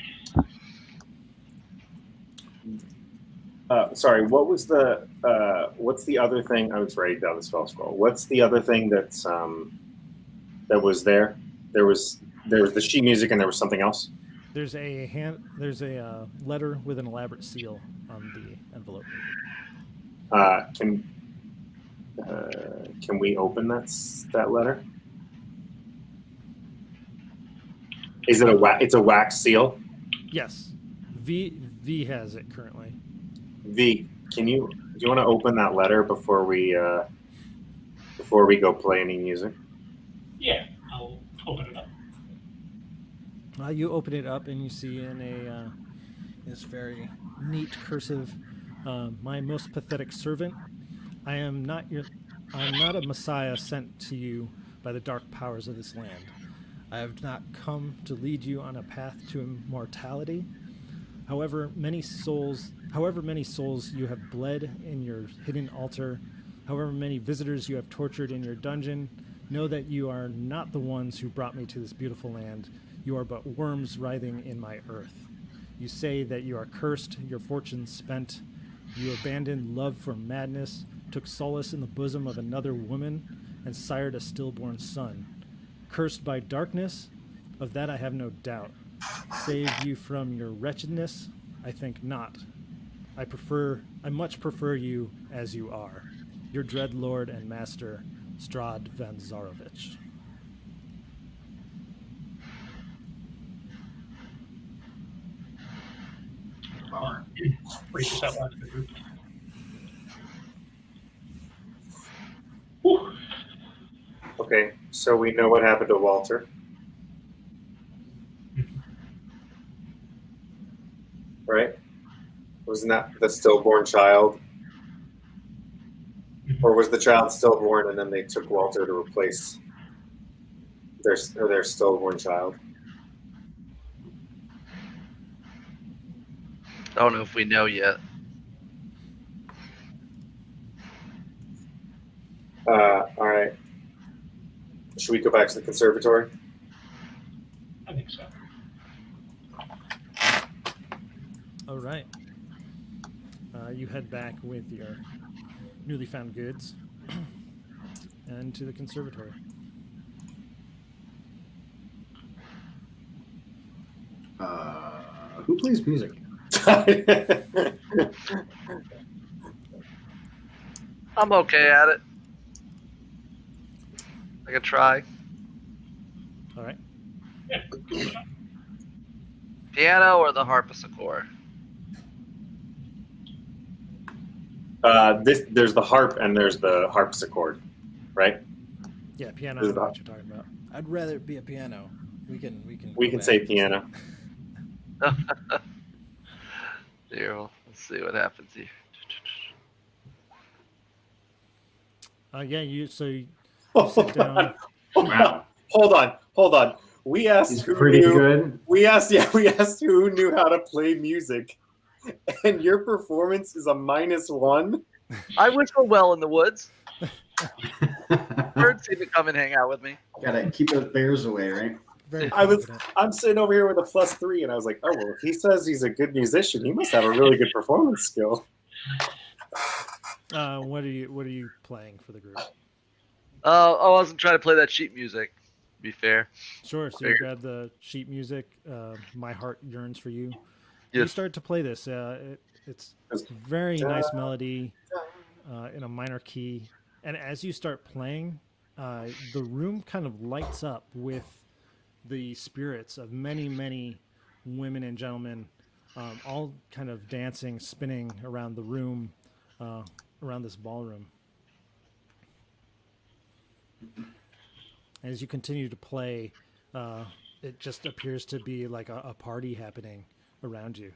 Sorry, what was what's the other thing? I was writing down the spell scroll. What's the other thing that was there? There was the sheet music and there was something else. There's a letter with an elaborate seal on the envelope. Can we open that letter? Is it it's a wax seal? Yes, V has it currently. V, do you want to open that letter before we go play any music? Yeah, I'll open it up. You open it up and you see in this very neat cursive, "My most pathetic servant, I am not I'm not a messiah sent to you by the dark powers of this land. I have not come to lead you on a path to immortality. However many souls you have bled in your hidden altar, however many visitors you have tortured in your dungeon, know that you are not the ones who brought me to this beautiful land. You are but worms writhing in my earth. You say that you are cursed, your fortune spent. You abandoned love for madness, took solace in the bosom of another woman, and sired a stillborn son. Cursed by darkness? Of that I have no doubt. Save you from your wretchedness? I think not. I much prefer you as you are. Your dread lord and master, Strahd van Zarovich. Read this out loud to the group. Whew. Okay, so we know what happened to Walter. Right? Wasn't that the stillborn child? Or was the child stillborn and then they took Walter to replace their stillborn child? I don't know if we know yet. All right. Should we go back to the conservatory? I think so. All right. You head back with your newly found goods and to the conservatory. Who plays music? I'm okay at it. I can try. All right. Yeah. Piano or the harpsichord? There's the harp and there's the harpsichord, right? Yeah, piano. This I is know the- what you're talking about. I'd rather it be a piano. We can We go can back. say piano. Here, well, let's see what happens here. Yeah, you sit Hold down. on. Wow. Hold on. We asked He's who pretty knew. good. We asked who knew how to play music, and your performance is a -1. I whistle well in the woods. Birds seem to come and hang out with me. Gotta keep those bears away, right? Very I'm confident. sitting over here with a +3, and I was like, oh well, if he says he's a good musician, he must have a really good performance skill. What are you playing for the group? I wasn't trying to play that sheet music. To be fair. Sure. So you grab the sheet music. My heart yearns for you. You Yes. start to play this. It's very nice melody in a minor key, and as you start playing, the room kind of lights up with the spirits of many women and gentlemen, all kind of dancing, spinning around the room, around this ballroom. As you continue to play, it just appears to be like a party happening around you.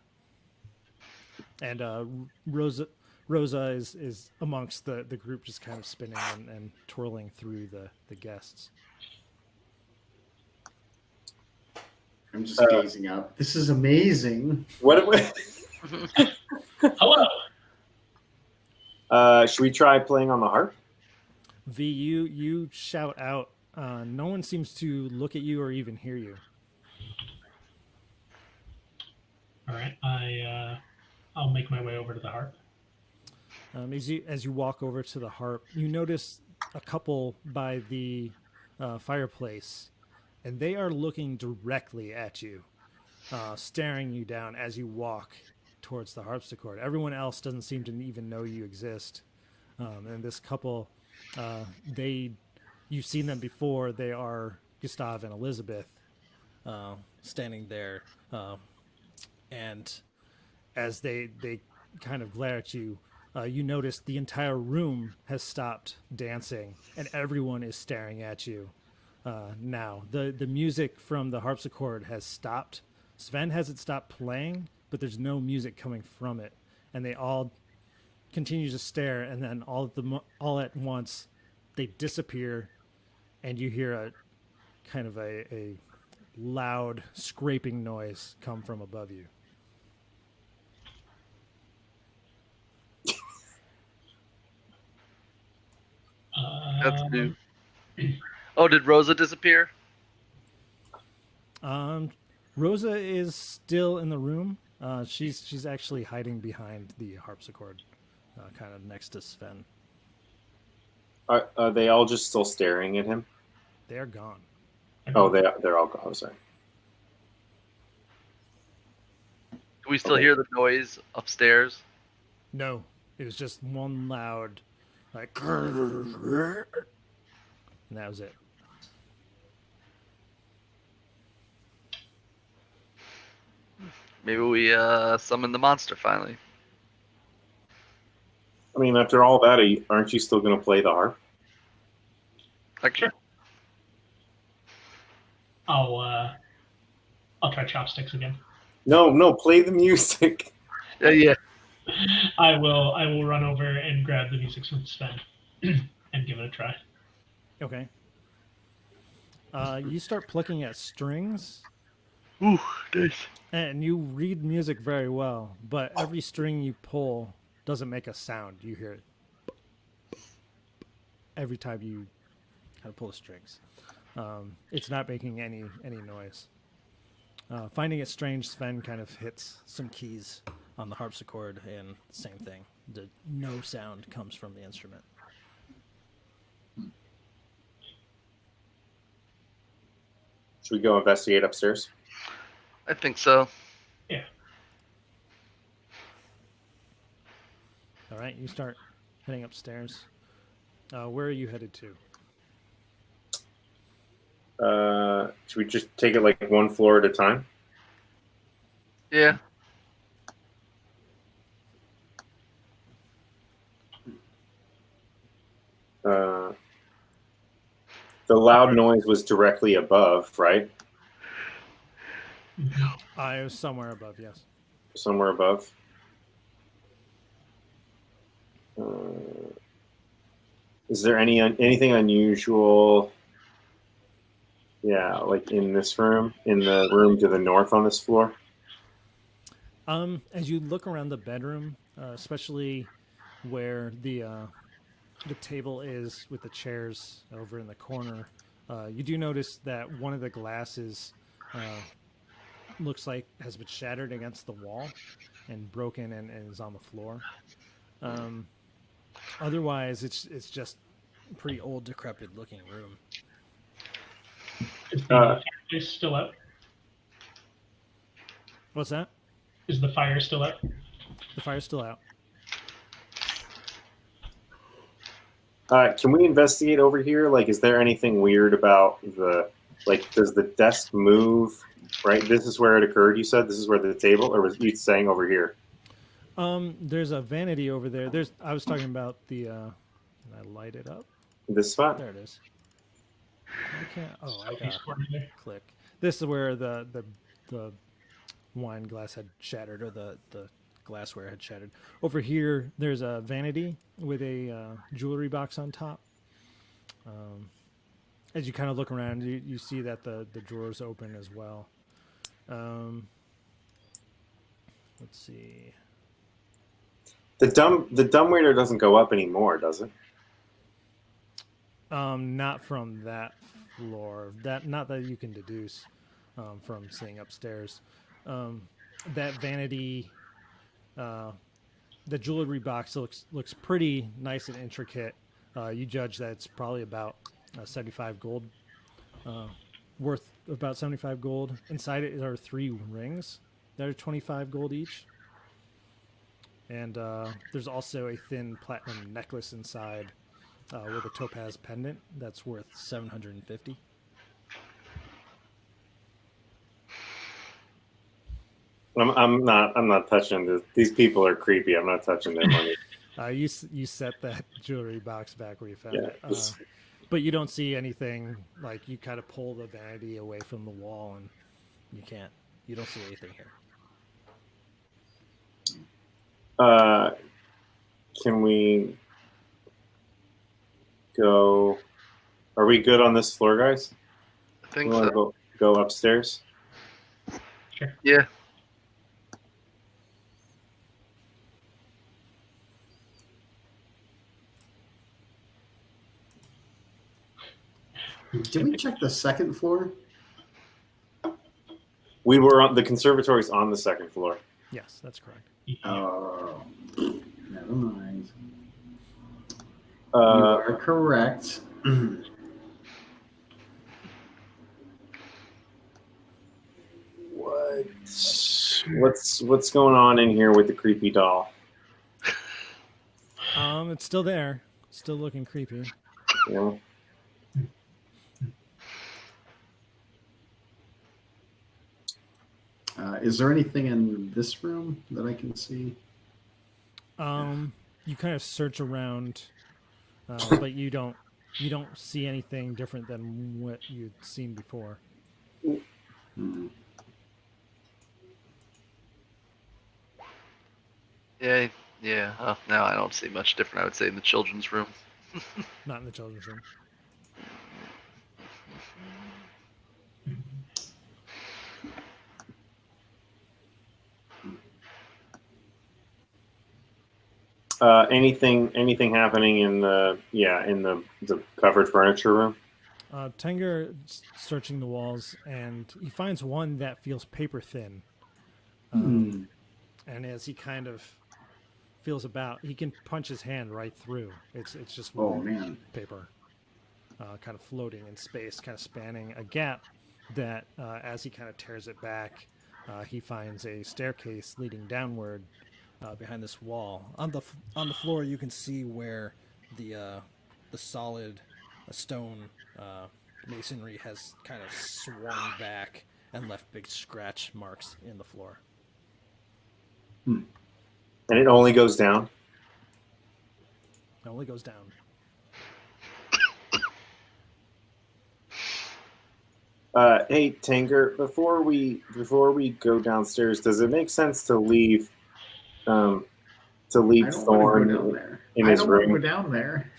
And Rosa is amongst the group, just kind of spinning and twirling through the guests. I'm just gazing up. This is amazing. What? Hello. Should we try playing on the harp? V, you shout out. No one seems to look at you or even hear you. All right. I'll make my way over to the harp. As you walk over to the harp, you notice a couple by the fireplace, and they are looking directly at you, staring you down as you walk towards the harpsichord. Everyone else doesn't seem to even know you exist. And this couple, you've seen them before. They are Gustav and Elizabeth, standing there, and as they kind of glare at you, you notice the entire room has stopped dancing, and everyone is staring at you. Now, the music from the harpsichord has stopped. Sven hasn't stopped playing, but there's no music coming from it, and they all continue to stare. And then all at once, they disappear, and you hear a kind of a loud scraping noise come from above you. That's new. Oh, did Rosa disappear? Rosa is still in the room. She's actually hiding behind the harpsichord, kind of next to Sven. Are they all just still staring at him? They're gone. Oh, they're all gone. Sorry. Do we still hear the noise upstairs? No, it was just one loud, like, and that was it. Maybe we summon the monster finally. I mean, after all that, aren't you still going to play the harp? Like, Sure. I'll try chopsticks again. No, play the music. yeah. I will run over and grab the music from Sven and give it a try. Okay. You start plucking at strings, Ooh, nice. and you read music very well, but every string you pull doesn't make a sound. You hear it every time you kind of pull the strings. It's not making any noise. Finding it strange, Sven kind of hits some keys on the harpsichord, and same thing. No sound comes from the instrument. Should we go investigate upstairs? I think so. Yeah. All right, you start heading upstairs. Where are you headed to? Should we just take it like one floor at a time? Yeah. The loud noise was directly above, right? I was somewhere above, yes. Somewhere above. Is there anything unusual? Yeah, like in this room, in the room to the north on this floor. As you look around the bedroom, especially where the table is with the chairs over in the corner, you do notice that one of the glasses looks like has been shattered against the wall and broken and is on the floor. Otherwise, it's just a pretty old, decrepit-looking room. Is the fireplace still out? What's that? Is the fire still out? The fire's still out. Can we investigate over here? Like, is there anything weird about does the desk move? Right, this is where it occurred. You said this is where the table, or was you saying over here? There's a vanity over there. I was talking about the. Can I light it up? This spot. There it is. I can't. Oh, I Southeast got corner there. click. This is where the wine glass had shattered, or the glassware had shattered. Over here, there's a vanity with a jewelry box on top. As you kind of look around, you see that the drawers open as well. Let's see. The dumbwaiter doesn't go up anymore, does it? Not from that floor. Not that you can deduce from seeing upstairs. That vanity, the jewelry box looks pretty nice and intricate. You judge that it's probably about 75 gold, worth about 75 gold. Inside it are 3 rings that are 25 gold each. And there's also a thin platinum necklace inside with a topaz pendant that's worth 750. I'm not touching this. These people are creepy. I'm not touching their money. You set that jewelry box back where you found Yeah, it. But you don't see anything. Like, you kind of pull the vanity away from the wall, and you don't see anything here. Can we? go. Are we good on this floor, guys? I think We want so. to go upstairs. Sure. Yeah. Did we check the second floor? We were on the conservatory's on the second floor. Yes, that's correct. Oh, never mind. You Uh, are correct. what's going on in here with the creepy doll? It's still there, still looking creepy. Yeah. Is there anything in this room that I can see? You kind of search around, but you don't see anything different than what you'd seen before. Hmm. Yeah. Yeah. Now I don't see much different. I would say in the children's room. Not in the children's room. Anything happening in the covered furniture room? Tenger searching the walls, and he finds one that feels paper thin. Hmm. And as he kind of feels about, he can punch his hand right through. It's just Oh man. paper, kind of floating in space, kind of spanning a gap that, as he kind of tears it back, he finds a staircase leading downward behind this wall. On the floor, you can see where the solid stone masonry has kind of swung back and left big scratch marks in the floor. And it only goes down. It only goes down. Hey Tanger, before we go downstairs, does it make sense to leave I don't want to Thorn go down there. in I his don't want to room? go down there.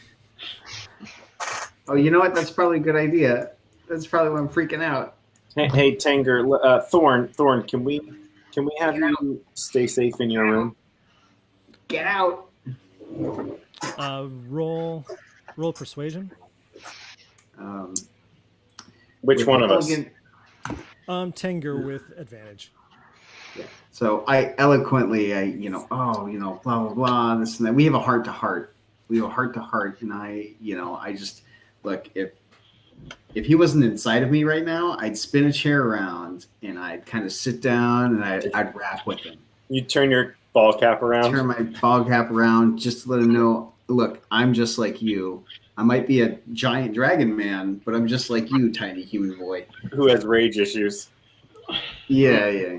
Oh, you know what? That's probably a good idea. That's probably why I'm freaking out. Hey Tanger, Thorn, can we have you stay safe in your room? Get out. Roll persuasion. Which With one of us? elegant- Tenger with advantage. Yeah. So I eloquently, blah blah blah, this and that. We have a heart to heart. And I just look, if he wasn't inside of me right now, I'd spin a chair around and I'd kind of sit down and I'd rap with him. You turn your ball cap around. Turn my ball cap around just to let him know, look, I'm just like you. I might be a giant dragon man, but I'm just like you, tiny human boy. Who has rage issues? Yeah.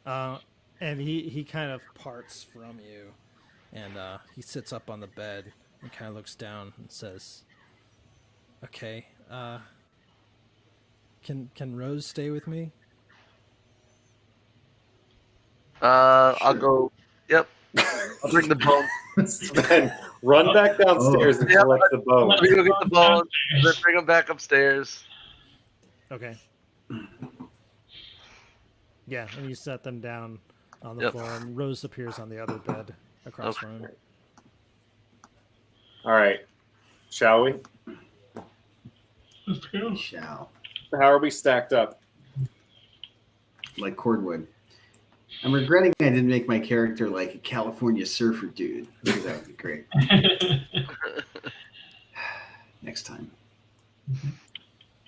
And he kind of parts from you, and he sits up on the bed and kind of looks down and says, "Okay, can Rose stay with me?" I'll go. Yep. I'll bring the bone. Then run back downstairs and Yep. collect the bone. Let me go get the bone. Then bring them back upstairs. Okay. Yeah, and you set them down on the Yep. floor, and Rose appears on the other bed across Okay. from him. All right, shall we? Let's go. Shall. How are we stacked up? Like cordwood. I'm regretting I didn't make my character like a California surfer dude. Because that would be great. Next time.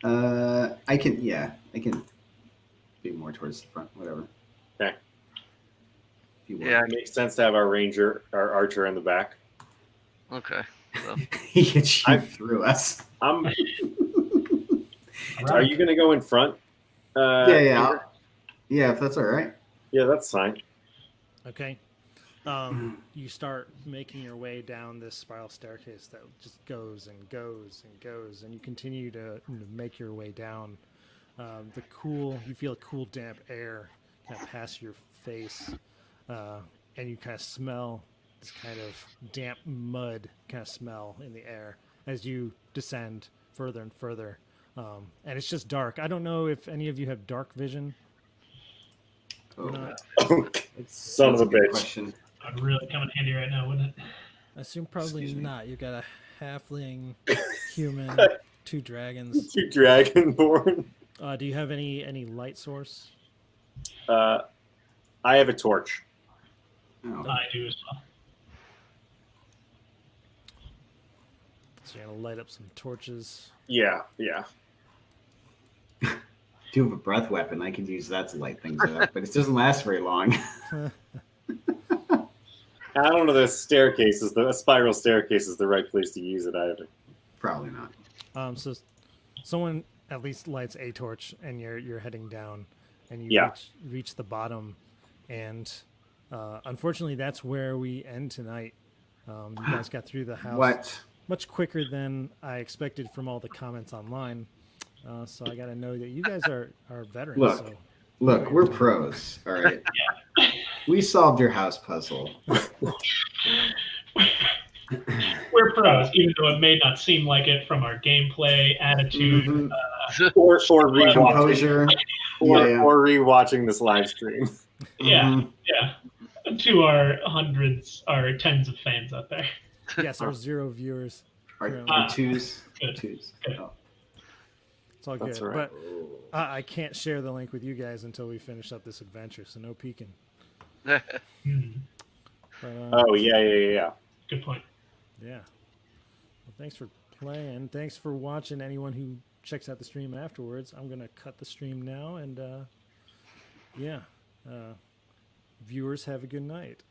I can be more towards the front, whatever. Okay. If you want. Yeah. It makes sense to have our archer in the back. Okay. So, He can shoot through us. Are Right. you gonna go in front? Yeah. Tanger? Yeah, if that's all right. Yeah, that's fine. Okay. You start making your way down this spiral staircase that just goes and goes and goes, and you continue to make your way down. You feel a cool, damp air kind of pass your face, and you kind of smell this kind of damp mud kind of smell in the air as you descend further and further. And it's just dark. I don't know if any of you have dark vision. Oh, not. Son of a that's good bitch. question. That would really come in handy right now, wouldn't it? I assume probably Excuse me. not. You've got a halfling, human, 2 dragons. Two dragonborn. Do you have any light source? I have a torch. Oh. I do as well. So you're gonna light up some torches. Yeah. Do have a breath weapon. I could use that to light things up, but it doesn't last very long. I don't know the staircases. The spiral staircase is the right place to use it either. Probably not. So someone at least lights a torch, and you're heading down, and you Yeah. reach the bottom, and unfortunately, that's where we end tonight. You guys got through the house What? much quicker than I expected from all the comments online. So I got to know that you guys are veterans. Look. So Look, we're pros. All right. We solved your house puzzle. We're pros, even though it may not seem like it from our gameplay, attitude. Mhm. Or rewatching. Composure. Or rewatching this live stream. Yeah, Mhm. yeah. To our hundreds, our tens of fans out there. yes, our 0 viewers. Our twos. Good. Twos. Good. Oh. It's all That's good. all right. But I can't share the link with you guys until we finish up this adventure, so no peeking. Hmm. But, Oh yeah. Good point. yeah. Well, thanks for playing. Thanks for watching. Anyone who checks out the stream afterwards, I'm gonna cut the stream now, and viewers, have a good night.